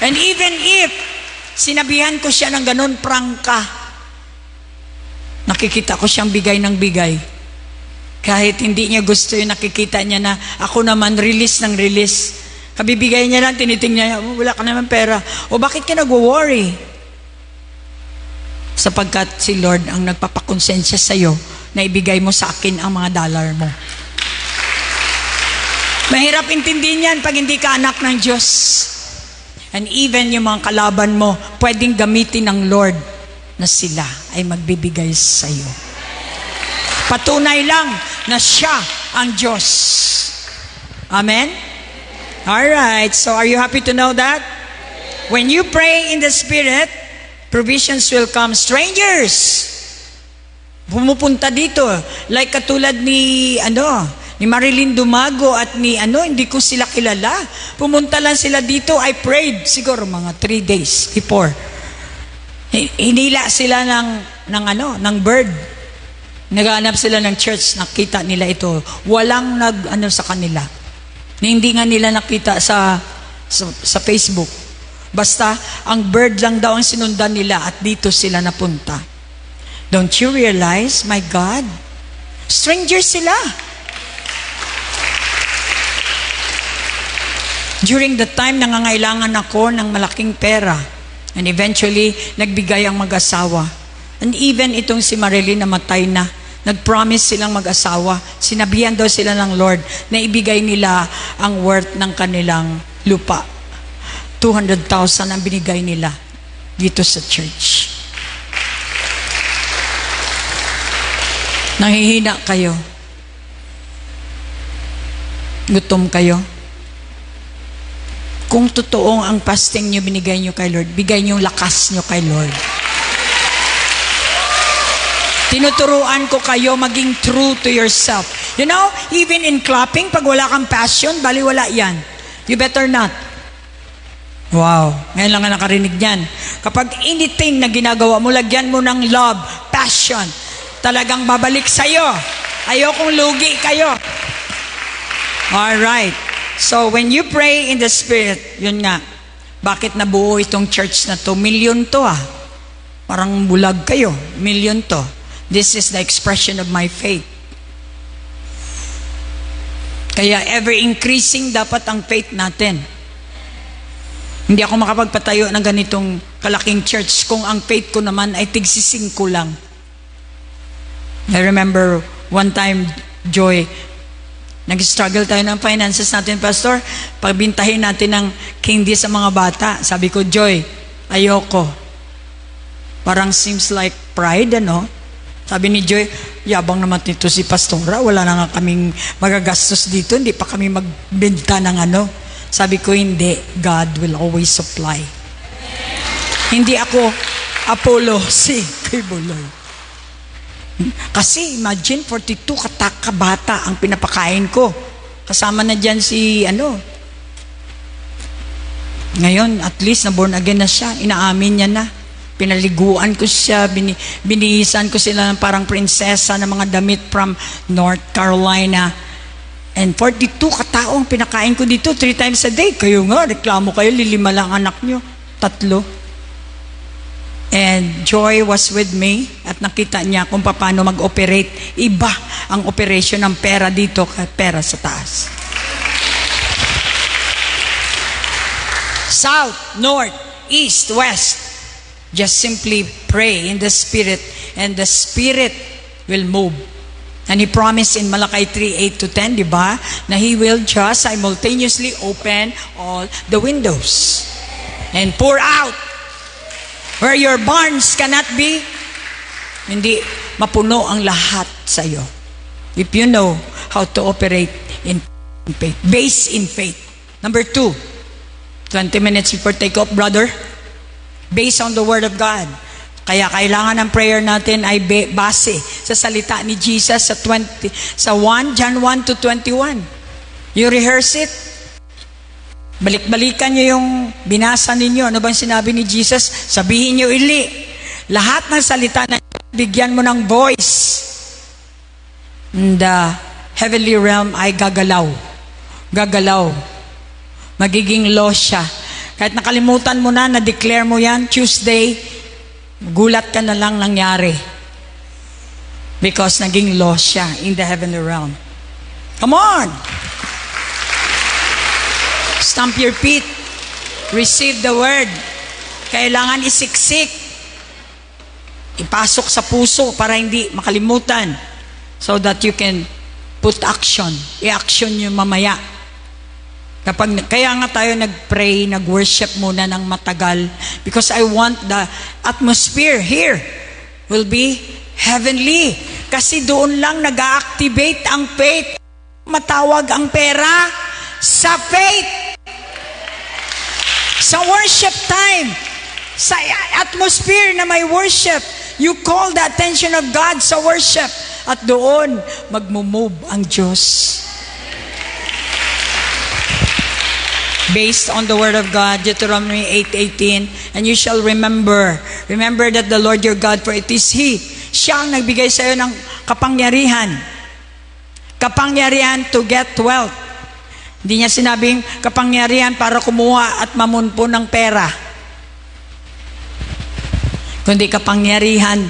And even if sinabihan ko siya ng ganun, prangka, nakikita ko siyang bigay ng bigay. Kahit hindi niya gusto yung nakikita niya na ako naman release ng release. Kabibigay niya lang, tinitingnan niya, oh, wala ka naman pera. O bakit ka nag-worry? Sapagkat si Lord ang nagpapakonsensya sa iyo na ibigay mo sa akin ang mga dollar mo. Mahirap intindihin yan pag hindi ka anak ng Diyos. And even yung mga kalaban mo, pwedeng gamitin ng Lord na sila ay magbibigay sa iyo. Patunay lang na siya ang Diyos. Amen? Alright, so are you happy to know that? When you pray in the Spirit, provisions will come. Strangers, pumupunta dito. Like katulad ni Marilyn Dumago at ni hindi ko sila kilala. Pumunta lang sila dito. I prayed siguro mga 3 days before. Hinila sila ng bird. Naghanap sila ng church, nakita nila ito. Walang sa kanila. Hindi nga nila nakita sa Facebook. Basta ang bird lang daw ang sinundan nila at dito sila napunta. Don't you realize, my God? Strangers sila. During the time nangangailangan ako ng malaking pera, and eventually nagbigay ang mag-asawa. And even itong si Marilyn namatay na. Nag-promise silang mag-asawa. Sinabihan daw sila ng Lord na ibigay nila ang worth ng kanilang lupa. 200,000 ang binigay nila dito sa church. Nangihina kayo. Gutom kayo. Kung totoong ang fasting nyo binigay nyo kay Lord, bigay nyo lakas nyo kay Lord. Tinuturuan ko kayo maging true to yourself. You know, even in clapping, pag wala kang passion, baliwala yan. You better not. Wow, ngayon lang nga nakarinig niyan. Kapag anything na ginagawa mo, lagyan mo ng love, passion, talagang babalik sa'yo. Ayokong lugi kayo. Alright. So, when you pray in the Spirit, yun nga, bakit nabuo itong church na to? Million to Parang bulag kayo. Million to. This is the expression of my faith. Kaya ever increasing dapat ang faith natin. Hindi ako makapagpatayo ng ganitong kalaking church kung ang faith ko naman ay tigsising ko lang. I remember one time, Joy, nag-struggle tayo ng finances natin, Pastor. Pagbintahin natin ng candy sa mga bata. Sabi ko, Joy, ayoko. Parang seems like pride, Sabi ni Joy, yabang naman nito si Pastora, wala na nga kaming magagastos dito, hindi pa kami magbenta ng ano. Sabi ko, hindi, God will always supply. Hindi ako Apollo, si kay Buloy. Kasi imagine, 42 kabata ang pinapakain ko. Kasama na dyan si ngayon, at least na born again na siya. Inaamin niya na. Pinaliguan ko siya, binihisan ko sila ng parang prinsesa ng mga damit from North Carolina. And 42 katao ang pinakain ko dito 3 times a day. Kayo nga, reklamo kayo, lilima lang anak nyo. 3. And Joy was with me at nakita niya kung paano mag-operate. Iba ang operation ng pera dito kay pera sa taas. South, north, east, west. Just simply pray in the Spirit and the Spirit will move. And He promised in Malachi 3:8-10, di ba? Na He will just simultaneously open all the windows and pour out where your barns cannot be. Hindi mapuno ang lahat sa iyo. If you know how to operate in faith. Based in faith. Number 2. 20 minutes before take-off, brother. Based on the Word of God. Kaya kailangan ng prayer natin ay base sa salita ni Jesus sa 1 John 1-21. You rehearse it. Balik-balikan nyo yung binasa ninyo. Ano bang sinabi ni Jesus? Sabihin nyo ili. Lahat ng salita na bigyan mo ng voice. And the heavenly realm ay gagalaw. Gagalaw. Magiging law siya. Kahit nakalimutan mo na, na-declare mo yan, Tuesday, gulat ka na lang nangyari. Because naging law siya in the heavenly realm. Come on! Stamp your feet. Receive the word. Kailangan isiksik. Ipasok sa puso para hindi makalimutan. So that you can put action. I-action nyo mamaya. Kaya nga tayo nag-pray, nag-worship muna ng matagal. Because I want the atmosphere here will be heavenly. Kasi doon lang nag-activate ang faith. Matawag ang pera sa faith. Sa worship time. Sa atmosphere na may worship. You call the attention of God sa worship. At doon, magmumove ang Diyos. Based on the word of God, Deuteronomy 8:18, and you shall remember that the Lord your God, for it is He, siya ang nagbigay sa iyo ng kapangyarihan to get wealth. Hindi niya sinabing kapangyarihan para kumuha at mamunpo ng pera, kundi kapangyarihan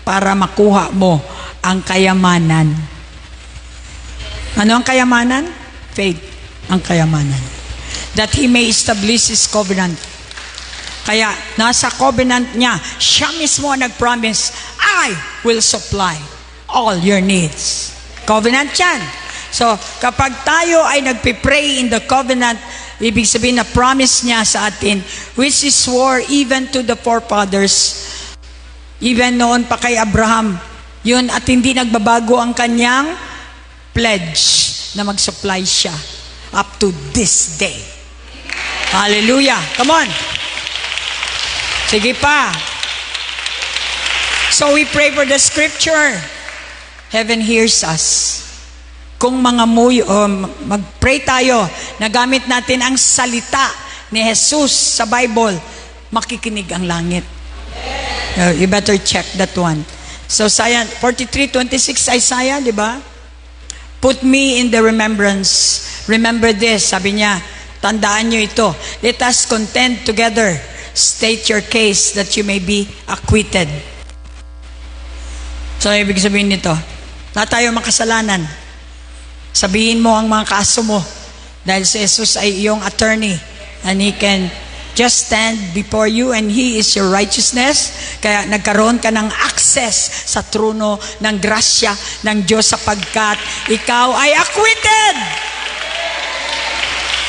para makuha mo ang kayamanan. Ano ang kayamanan? Faith ang kayamanan. That He may establish His covenant. Kaya nasa covenant niya, siya mismo nag-promise, I will supply all your needs. Covenant yan. So, kapag tayo ay nagpipray in the covenant, ibig sabihin na promise niya sa atin, which is swore even to the forefathers, even noon pa kay Abraham, yun, at hindi nagbabago ang kanyang pledge na mag-supply siya up to this day. Hallelujah. Come on. Sige pa. So we pray for the scripture. Heaven hears us. Kung mag-pray tayo, nagamit natin ang salita ni Jesus sa Bible, makikinig ang langit. You better check that one. So Isaiah 43:26, Isaiah, di ba? Put me in the remembrance. Remember this, sabi niya, tandaan nyo ito. Let us contend together. State your case that you may be acquitted. So, ibig sabihin nito, na tayo makasalanan. Sabihin mo ang mga kaso mo. Dahil si Jesus ay iyong attorney. And He can just stand before you and He is your righteousness. Kaya nagkaroon ka ng access sa trono ng grasya ng Diyos sapagkat ikaw ay acquitted.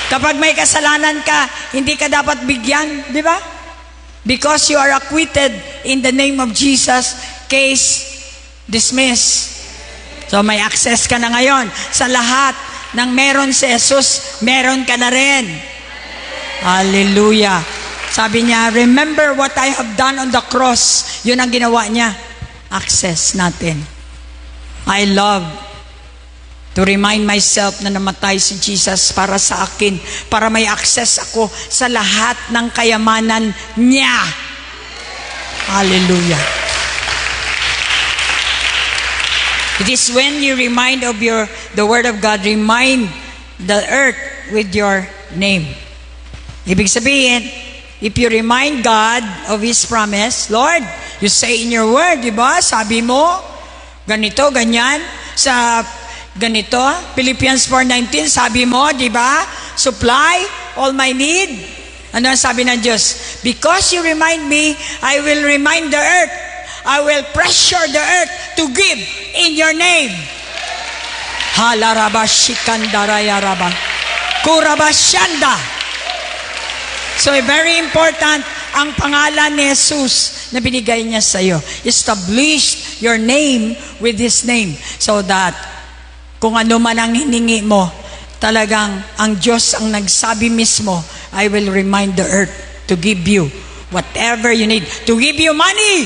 Kapag may kasalanan ka, hindi ka dapat bigyan, di ba? Because you are acquitted in the name of Jesus, case Dismiss. So may access ka na ngayon sa lahat ng meron si Jesus, meron ka na rin. Hallelujah. Sabi niya, remember what I have done on the cross. Yun ang ginawa niya. Access natin. I love to remind myself na namatay si Jesus para sa akin, para may access ako sa lahat ng kayamanan niya. Hallelujah. It is when you remind of the Word of God, remind the earth with your name. Ibig sabihin, if you remind God of His promise, Lord, you say in your Word, di ba? Sabi mo, ganito, ganyan, sa ganito, Philippians 4:19, sabi mo, di ba? Supply all my need. Ano ang sabi ng Diyos? Because you remind me, I will remind the earth. I will pressure the earth to give in your name. Halaraba shikandarayaraba. Kurabasyanda. So very important ang pangalan ni Jesus na binigay niya sa iyo. Establish your name with His name so that kung ano man ang hiningi mo, talagang ang Diyos ang nagsabi mismo, I will remind the earth to give you whatever you need. To give you money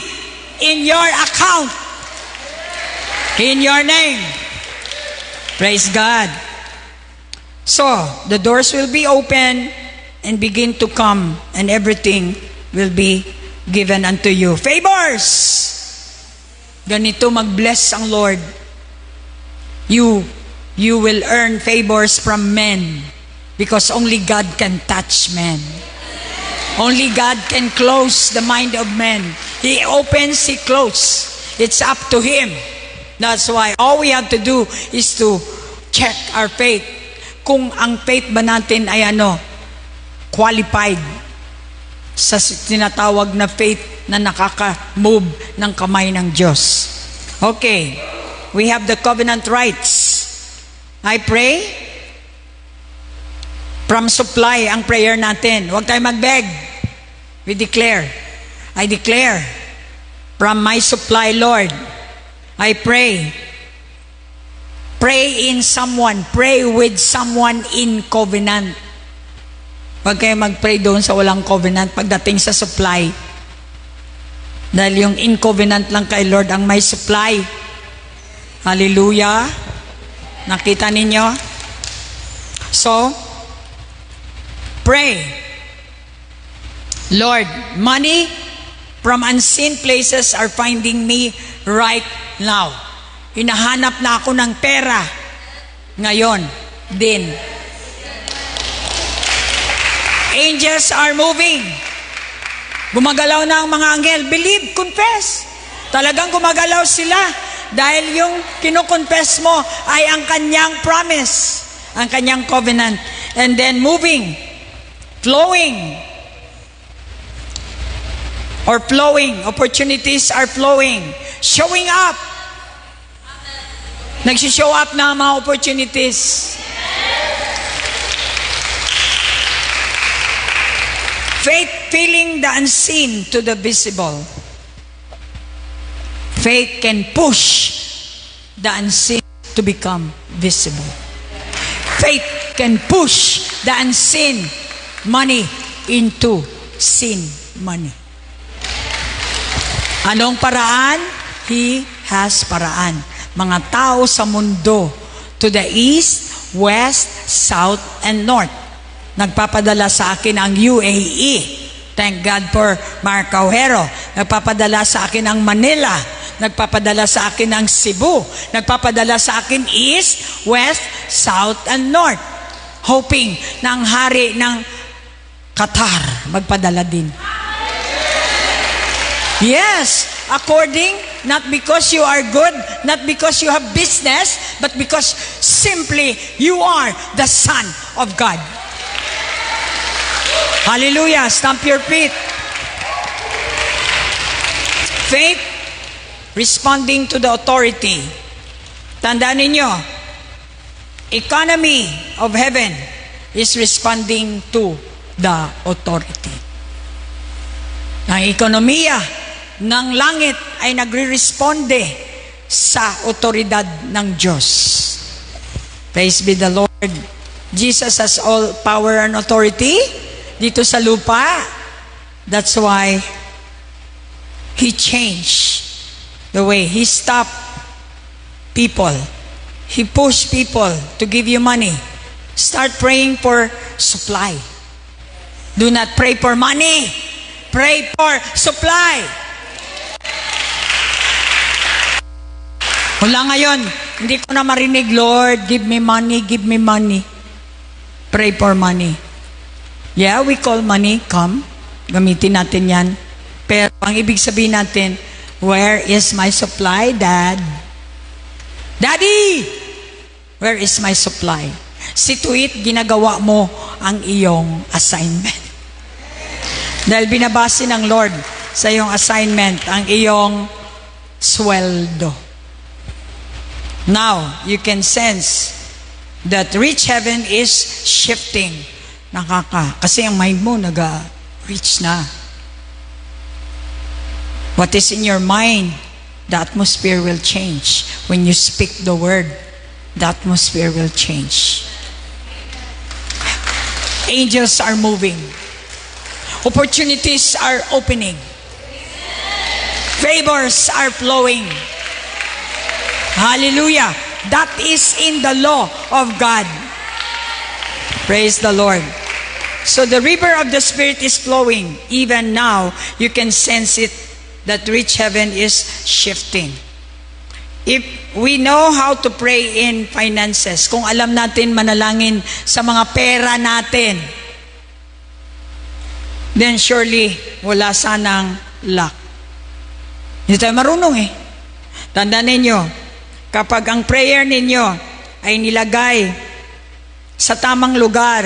in your account. In your name. Praise God. So, the doors will be open and begin to come and everything will be given unto you. Favors! Ganito mag-bless ang Lord. You will earn favors from men because only God can touch men. Only God can close the mind of men. He opens, He closes. It's up to Him. That's why all we have to do is to check our faith. Kung ang faith ba natin ay qualified sa tinatawag na faith na nakaka-move ng kamay ng Diyos. Okay. We have the covenant rights. I pray from supply ang prayer natin. Huwag tayo mag-beg. We declare. I declare from my supply, Lord. I pray. Pray in someone. Pray with someone in covenant. Huwag kayo mag-pray doon sa walang covenant pagdating sa supply. Dahil yung in covenant lang kay Lord ang may supply. Hallelujah. Nakita ninyo? So, pray. Lord, money from unseen places are finding me right now. Hinahanap na ako ng pera ngayon din. Angels are moving. Gumagalaw na ang mga anghel. Believe, confess. Talagang gumagalaw sila dahil yung kinukonfess mo ay ang kanyang promise, ang kanyang covenant. And then moving, flowing, opportunities are flowing, showing up. Nagsishow up na ang mga opportunities. Faith feeling the unseen to the visible. Faith can push the unseen to become visible. Faith can push the unseen money into seen money. Anong paraan? He has paraan. Mga tao sa mundo, to the east, west, south, and north. Nagpapadala sa akin ang UAE. Thank God for Mark Cauhero. Nagpapadala sa akin ang Manila. Nagpapadala sa akin ang Cebu. Nagpapadala sa akin east, west, south, and north. Hoping na ang hari ng Qatar magpadala din. Yes, according, not because you are good, not because you have business, but because simply you are the Son of God. Hallelujah. Stamp your feet. Faith, responding to the authority. Tandaan ninyo, economy of heaven is responding to the authority. Ang ekonomiya ng langit ay nagre-responde sa otoridad ng Diyos. Praise be the Lord. Jesus has all power and authority dito sa lupa. That's why He changed the way. He stopped people. He pushed people to give you money. Start praying for supply. Do not pray for money. Pray for supply. Mula ngayon, hindi ko na marinig, Lord, give me money, give me money. Pray for money. Yeah, we call money, come. Gamitin natin yan. Pero ang ibig sabihin natin, where is my supply, Dad? Daddy! Where is my supply? See to it, ginagawa mo ang iyong assignment. Dahil binabase ng Lord sa iyong assignment, ang iyong sweldo. Now, you can sense that rich heaven is shifting. Kasi ang mind mo nag-reach na. What is in your mind, the atmosphere will change. When you speak the word, the atmosphere will change. Angels are moving. Opportunities are opening. Favors are flowing. Hallelujah. That is in the law of God. Praise the Lord. So the river of the Spirit is flowing. Even now, you can sense it, that rich heaven is shifting. If we know how to pray in finances, kung alam natin manalangin sa mga pera natin, then surely wala sanang lack. Hindi tayo marunong eh. Tandaan ninyo, kapag ang prayer ninyo ay nilagay sa tamang lugar,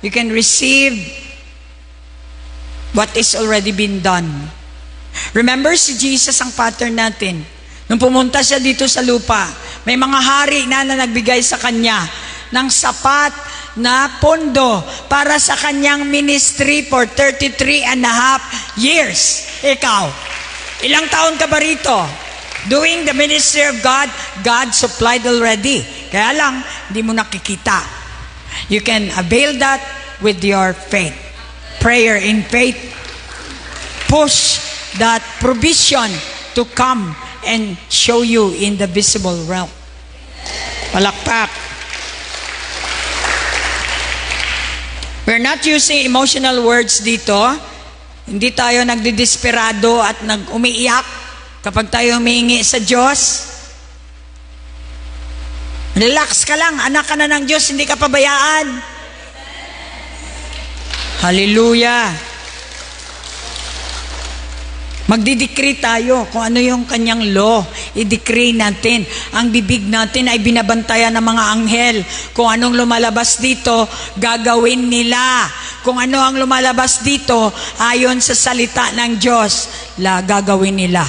you can receive what is already been done. Remember si Jesus ang pattern natin. Nung pumunta siya dito sa lupa, may mga hari na nagbigay sa kanya ng sapat na pondo para sa kanyang ministry for 33 and a half years. Ikaw, ilang taon ka ba rito? Doing the ministry of God, God supplied already. Kaya lang, hindi mo nakikita. You can avail that with your faith. Prayer in faith. Push that provision to come and show you in the visible realm. Palakpak. We're not using emotional words dito. Hindi tayo nagdidesperado at umiiyak kapag tayo humingi sa Diyos. Relax ka lang, anak ka na ng Diyos, hindi ka pabayaan. Hallelujah. Magdidecree tayo kung ano yung kanyang law. I-decree natin. Ang bibig natin ay binabantayan ng mga anghel. Kung anong lumalabas dito, gagawin nila. Kung ano ang lumalabas dito, ayon sa salita ng Diyos, gagawin nila.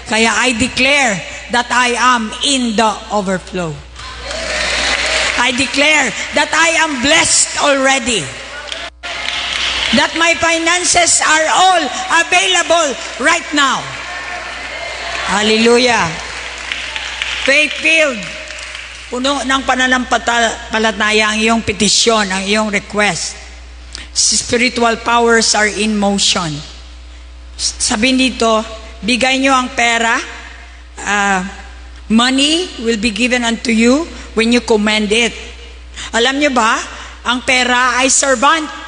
Kaya I declare that I am in the overflow. I declare that I am blessed already. That my finances are all available right now. Hallelujah. Faith-filled. Puno ng pananampalataya ang iyong petisyon, ang iyong request. Spiritual powers are in motion. Sabihin dito, bigay nyo ang pera. Money will be given unto you when you command it. Alam nyo ba, ang pera ay servant.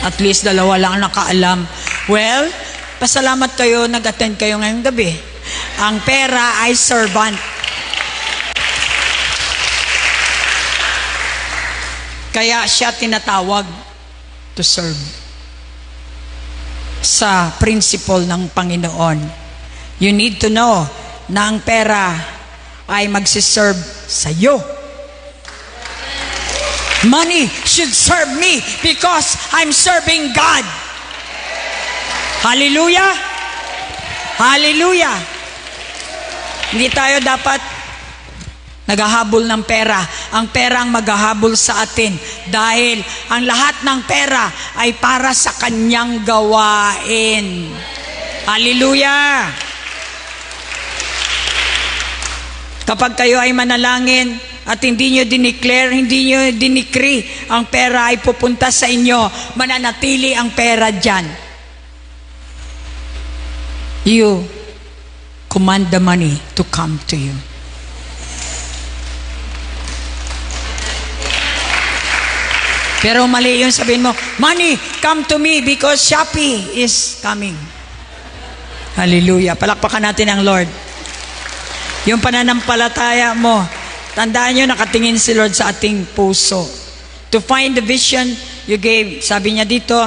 At least dalawa lang nakaalam. Well, pasalamat kayo, nag-attend kayo ngayong gabi. Ang pera ay servant. Kaya siya tinatawag to serve. Sa principle ng Panginoon. You need to know na ang pera ay magsiserve sa iyo. Money should serve me because I'm serving God. Hallelujah! Hallelujah! Hindi tayo dapat naghahabol ng pera. Ang pera ang maghahabol sa atin dahil ang lahat ng pera ay para sa kanyang gawain. Hallelujah! Kapag kayo ay manalangin at hindi nyo dineclare, hindi nyo dinikri, ang pera ay pupunta sa inyo, mananatili ang pera dyan. You command the money to come to you. Pero mali yun, sabihin mo, money, come to me because Shopee is coming. Hallelujah. Palakpakan natin ang Lord. Yung pananampalataya mo, tandaan nyo, nakatingin si Lord sa ating puso. To find the vision you gave, sabi niya dito,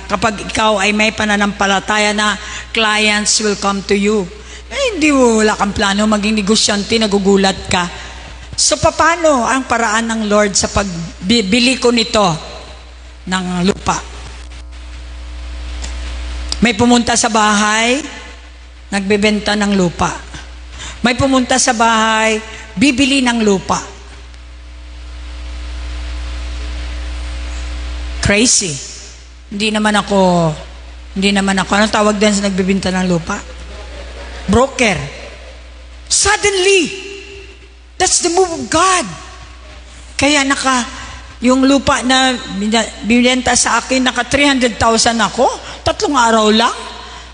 kapag ikaw ay may pananampalataya na clients will come to you. Hindi mo, wala kang plano maging negosyante, nagugulat ka. So paano ang paraan ng Lord sa pagbili ko nito ng lupa? May pumunta sa bahay, nagbebenta ng lupa. May pumunta sa bahay, bibili ng lupa. Crazy. Hindi naman ako, anong tawag din sa nagbebenta ng lupa? Broker. Suddenly, that's the move of God. Kaya yung lupa na binenta sa akin, naka 300,000 ako, 3 araw lang.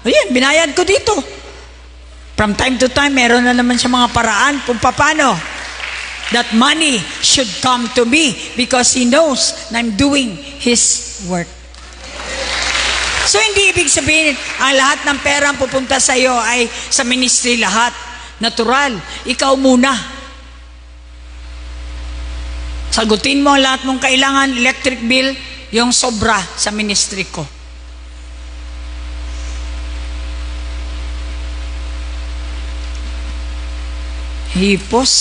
Ayan, binayad ko dito. From time to time, meron na naman siya mga paraan kung paano that money should come to me because He knows na I'm doing His work. So, hindi ibig sabihin, ang lahat ng pera ang pupunta sa iyo ay sa ministry lahat. Natural. Ikaw muna. Sagutin mo ang lahat mong kailangan, electric bill, yung sobra sa ministry ko. Hipos.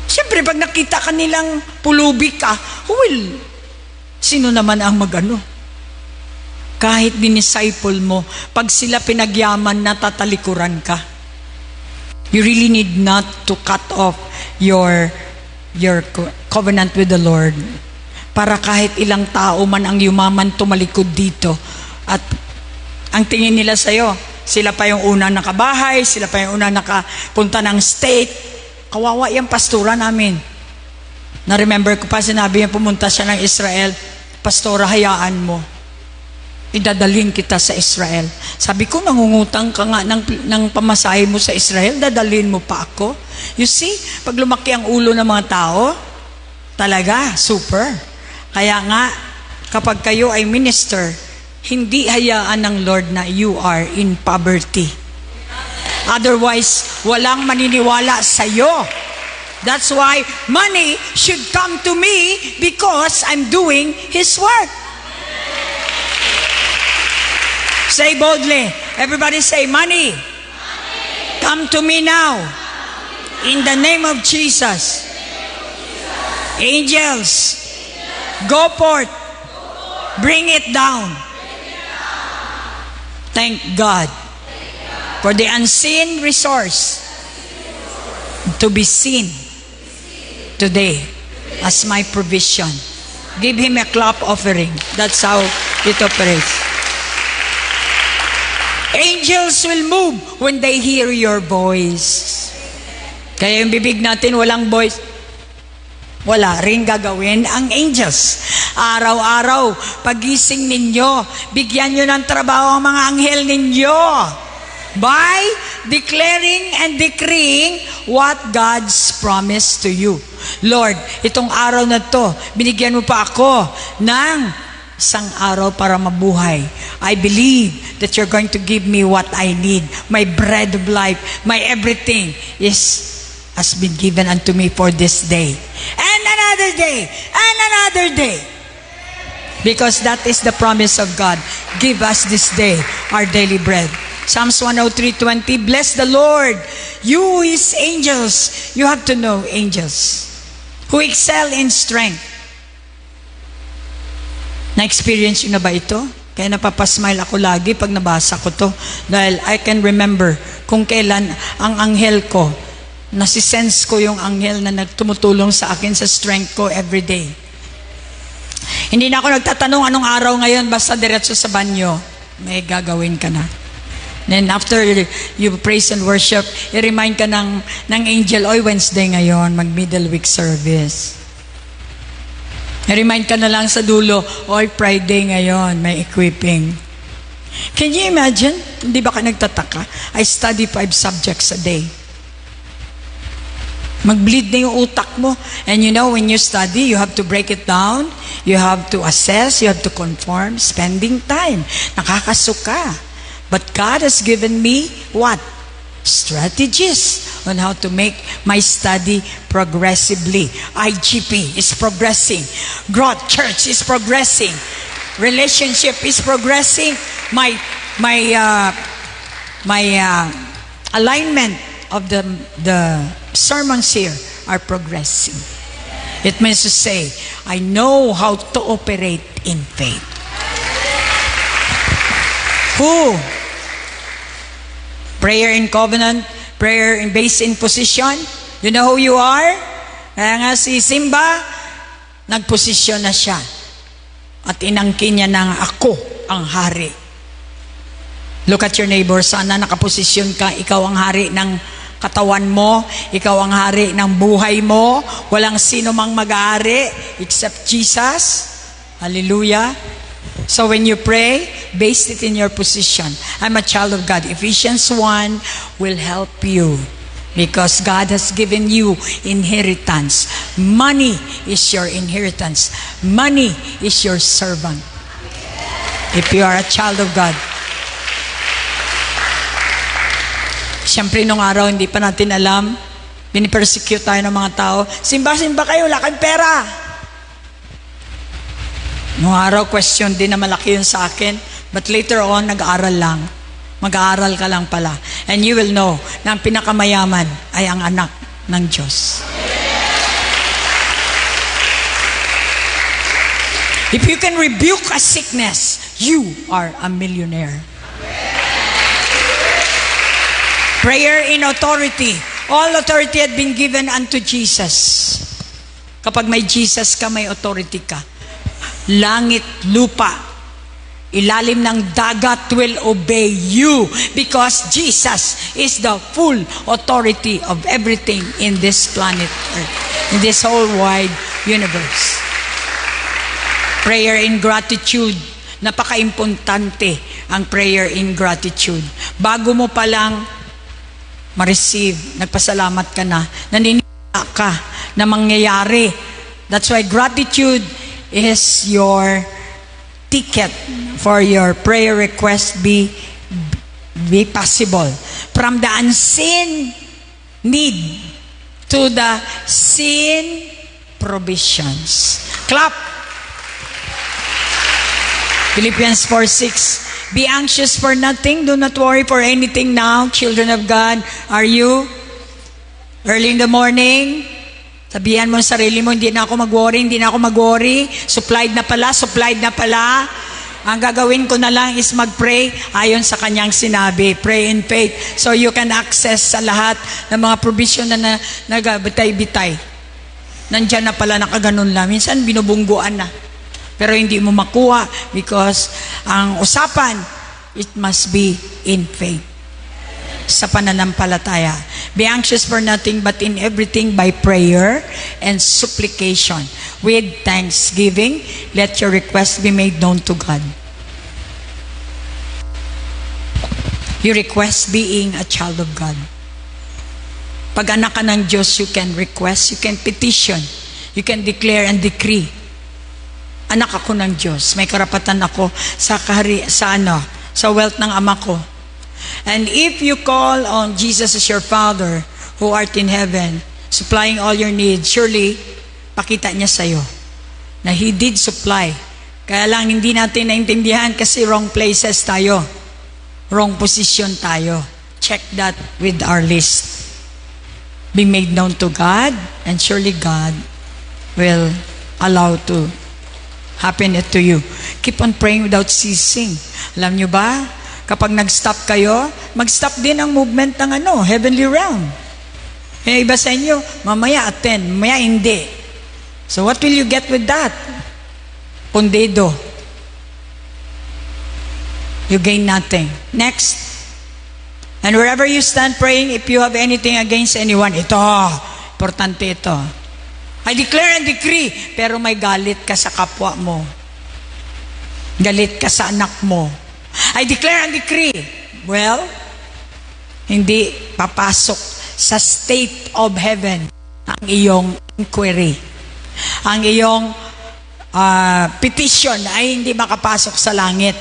Siyempre, pag nakita ka nilang pulubi ka, well, sino naman ang magano? Kahit dinisciple mo, pag sila pinagyaman, natatalikuran ka. You really need not to cut off your covenant with the Lord. Para kahit ilang tao man ang yumaman tumalikod dito, at ang tingin nila sa'yo, sila pa yung unang nakabahay, sila pa yung unang nakapunta ng state. Kawawa yung pastora namin. Na-remember ko pa, sinabi niya, pumunta siya ng Israel, pastora, hayaan mo. Idadalhin kita sa Israel. Sabi ko, nangungutang ka nga ng pamasahe mo sa Israel, dadalhin mo pa ako. You see, pag lumaki ang ulo ng mga tao, talaga, super. Kaya nga, kapag kayo ay minister, hindi hayaan ng Lord na you are in poverty. Otherwise, walang maniniwala sa'yo. That's why money should come to me because I'm doing His work. Say boldly. Everybody say, money. Come to me now. In the name of Jesus. Angels. Go forth. Bring it down. Thank God for the unseen resource to be seen today as my provision. Give Him a clap offering. That's how it operates. Angels will move when they hear your voice. Kaya yung bibig natin walang voice, wala rin gagawin ang angels. Araw-araw, pagising ninyo, bigyan nyo ng trabaho ang mga anghel ninyo by declaring and decreeing what God's promised to you. Lord, itong araw na to, binigyan mo pa ako ng isang araw para mabuhay. I believe that you're going to give me what I need. My bread of life, my everything has been given unto me for this day. And another day. And another day. Because that is the promise of God. Give us this day our daily bread. Psalms 103:20. Bless the Lord, you His angels. You have to know angels who excel in strength. Na-experience nyo na ba ito? Kaya napapasmile ako lagi pag nabasa ko to. Dahil I can remember kung kailan ang anghel ko, nasisense ko yung anghel na nagtumutulong sa akin sa strength ko every day. Hindi na ako nagtatanong anong araw ngayon, basta diretso sa banyo, may gagawin ka na. Then after you praise and worship, i-remind ka ng angel, oy, Wednesday ngayon, mag-middle week service. I-remind ka na lang sa dulo, oy, Friday ngayon, may equipping. Can you imagine? Hindi ba ka nagtataka? I study 5 subjects a day. Mag-bleed na yung utak mo. And you know, when you study, you have to break it down. You have to assess. You have to conform. Spending time. Nakakasuka. But God has given me what? Strategies on how to make my study progressively. IGP is progressing. Growth Church is progressing. Relationship is progressing. My alignment of the sermons here are progressing. It means to say, I know how to operate in faith. Who? Prayer in covenant, prayer in based in position. You know who you are? Kaya nga si Simba, nagposisyon na siya. At inangkin niya ng ako ang hari. Look at your neighbor. Sana nakaposisyon ka. Ikaw ang hari ng katawan mo. Ikaw ang hari ng buhay mo. Walang sino mang mag-hari except Jesus. Hallelujah. So when you pray, base it in your position. I'm a child of God. Ephesians 1 will help you because God has given you inheritance. Money is your inheritance. Money is your servant. If you are a child of God. Siyempre, nung araw, hindi pa natin alam. Binipersecute tayo ng mga tao. Simba kayo, wala kayong pera. Nung araw, question din na malaki yun sa akin. But later on, nag-aaral lang. Mag-aaral ka lang pala. And you will know na ang pinakamayaman ay ang anak ng Diyos. If you can rebuke a sickness, you are a millionaire. Prayer in authority. All authority had been given unto Jesus. Kapag may Jesus ka, may authority ka. Langit, lupa, ilalim ng dagat will obey you because Jesus is the full authority of everything in this planet Earth, in this whole wide universe. Prayer in gratitude. Napaka-importante ang prayer in gratitude. Bago mo palang ma-receive, nagpasalamat ka na, naniniwala ka na mangyayari. That's why gratitude is your ticket for your prayer request be possible. From the unseen need to the seen provisions. Clap. Philippians 4:6. Be anxious for nothing. Do not worry for anything now, children of God. Are you? Early in the morning, sabihan mo sa sarili mo, hindi na ako mag-worry. Supplied na pala. Ang gagawin ko na lang is mag-pray ayon sa kanyang sinabi. Pray in faith. So you can access sa lahat ng mga provision na nagbitay-bitay. Nandyan na pala, nakaganon lang. Minsan binubungguan na. Pero hindi mo makuha because ang usapan, it must be in faith. Sa pananampalataya. Be anxious for nothing but in everything by prayer and supplication. With thanksgiving, let your request be made known to God. Your request being a child of God. Pag anak ka ng Diyos, you can request, you can petition, you can declare and decree. Anak ako ng Diyos. May karapatan ako sa wealth ng ama ko. And if you call on Jesus as your Father who art in heaven, supplying all your needs, surely pakita niya sa'yo na He did supply. Kaya lang hindi natin naintindihan kasi wrong places tayo. Wrong position tayo. Check that with our list. Be made known to God and surely God will allow to happen it to you. Keep on praying without ceasing. Alam nyo ba? Kapag nag-stop kayo, mag-stop din ang movement ng heavenly realm. May iba sa inyo, mamaya attend, mamaya hindi. So what will you get with that? Pundido. You gain nothing. Next, And wherever you stand praying, if you have anything against anyone, ito, importante ito. I declare and decree, pero may galit ka sa kapwa mo. Galit ka sa anak mo. I declare and decree, well, hindi papasok sa state of heaven ang iyong inquiry. Ang iyong petition ay hindi makapasok sa langit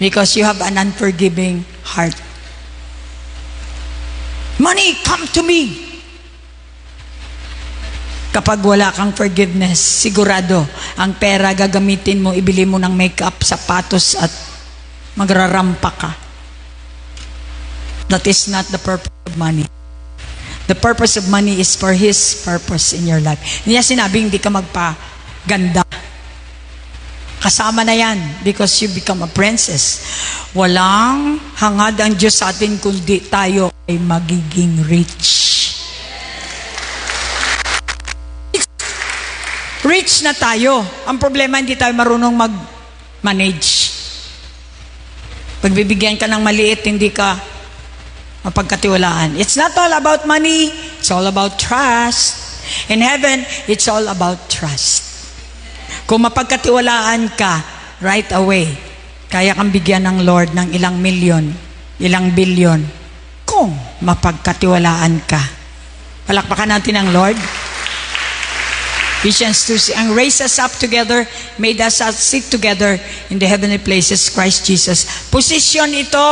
because you have an unforgiving heart. Money, come to me. Kapag wala kang forgiveness, sigurado, ang pera gagamitin mo, ibili mo ng makeup, sapatos, at magrarampa ka. That is not the purpose of money. The purpose of money is for His purpose in your life. Hindi niya sinabing hindi ka magpaganda. Kasama na yan because you become a princess. Walang hangad ang Diyos sa atin kundi tayo ay magiging rich. Rich na tayo. Ang problema, hindi tayo marunong mag-manage. Pagbibigyan ka ng maliit, hindi ka mapagkatiwalaan. It's not all about money. It's all about trust. In heaven, it's all about trust. Kung mapagkatiwalaan ka, right away, kaya kang bigyan ng Lord ng ilang milyon, ilang bilyon. Kung mapagkatiwalaan ka. Palakpakan natin ang Lord. Ephesians 2, ang raise us up together, made us sit together in the heavenly places, Christ Jesus. Position ito.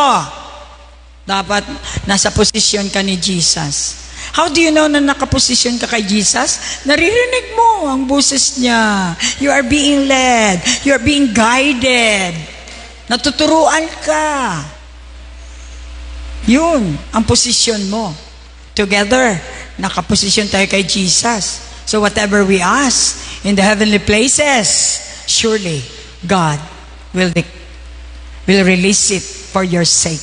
Dapat nasa posisyon ka ni Jesus. How do you know na nakaposisyon ka kay Jesus? Naririnig mo ang boses niya. You are being led. You are being guided. Natuturuan ka. Yun ang posisyon mo. Together, nakaposisyon tayo kay Jesus. So whatever we ask in the heavenly places, surely God will release it for your sake.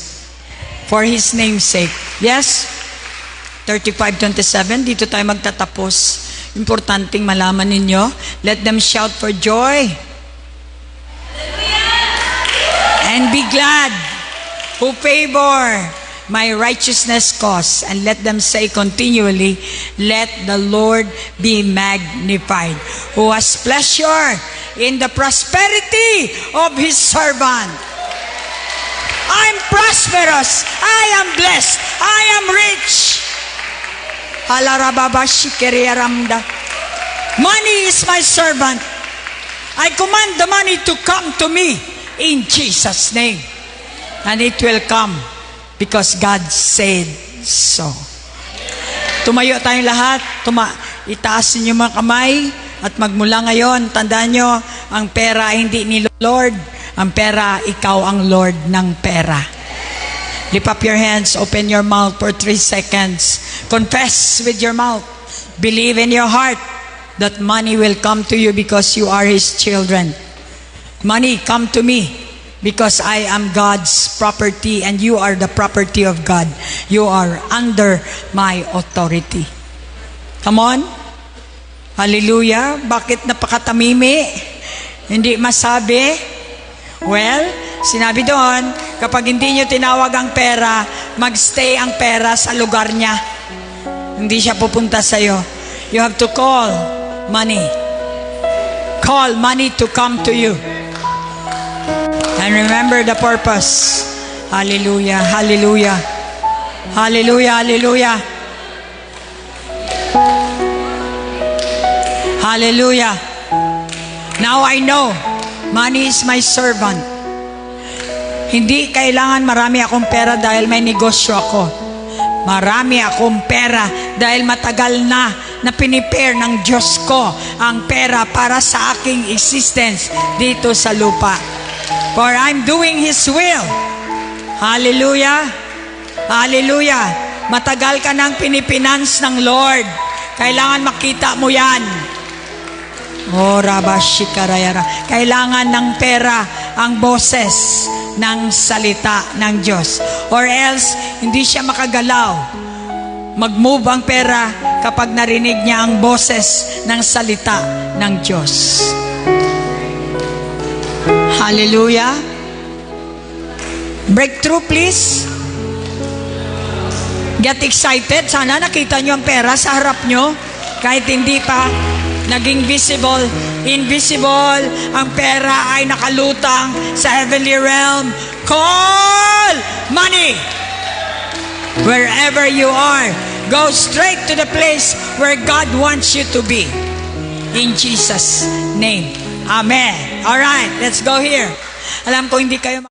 For His name's sake. Yes? 35:27, dito tayo magtatapos. Importanteng malaman ninyo. Let them shout for joy. And be glad who favor my righteousness cause, and let them say continually, let the Lord be magnified, who has pleasure in the prosperity of His servant. I'm prosperous. I am blessed. I am rich. Money is my servant. I command the money to come to me in Jesus' name. And it will come because God said so. Tumayo tayong lahat. Itaas niyo mga kamay. At magmula ngayon, tandaan nyo, ang pera hindi ni Lord. Ang pera, ikaw ang Lord ng pera. Lift up your hands, open your mouth for 3 seconds. Confess with your mouth. Believe in your heart that money will come to you because you are His children. Money, come to me because I am God's property and you are the property of God. You are under my authority. Come on. Hallelujah. Bakit napakatamimi? Hindi masabi? Well, sinabi doon, kapag hindi nyo tinawag ang pera, magstay ang pera sa lugar niya. Hindi siya pupunta sa'yo. You have to call money. Call money to come to you. And remember the purpose. Hallelujah, hallelujah. Hallelujah, hallelujah. Hallelujah. Now I know, money is my servant. Hindi kailangan marami akong pera dahil may negosyo ako. Marami akong pera dahil matagal na pinipare ng Diyos ko ang pera para sa aking existence dito sa lupa. For I'm doing His will. Hallelujah. Hallelujah. Matagal ka nang pinipinance ng Lord. Kailangan makita mo yan. Oh, Rabashikarayara. Kailangan ng pera ang boses ng salita ng Diyos. Or else, hindi siya makagalaw. Mag-move ang pera kapag narinig niya ang boses ng salita ng Diyos. Hallelujah. Breakthrough, please. Get excited. Sana nakita nyo ang pera sa harap nyo. Kahit hindi pa naging visible, invisible, ang pera ay nakalutang sa heavenly realm. Call money! Wherever you are, go straight to the place where God wants you to be. In Jesus' name. Amen. All right, let's go here. Alam ko hindi kayo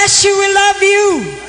bless you. We love you.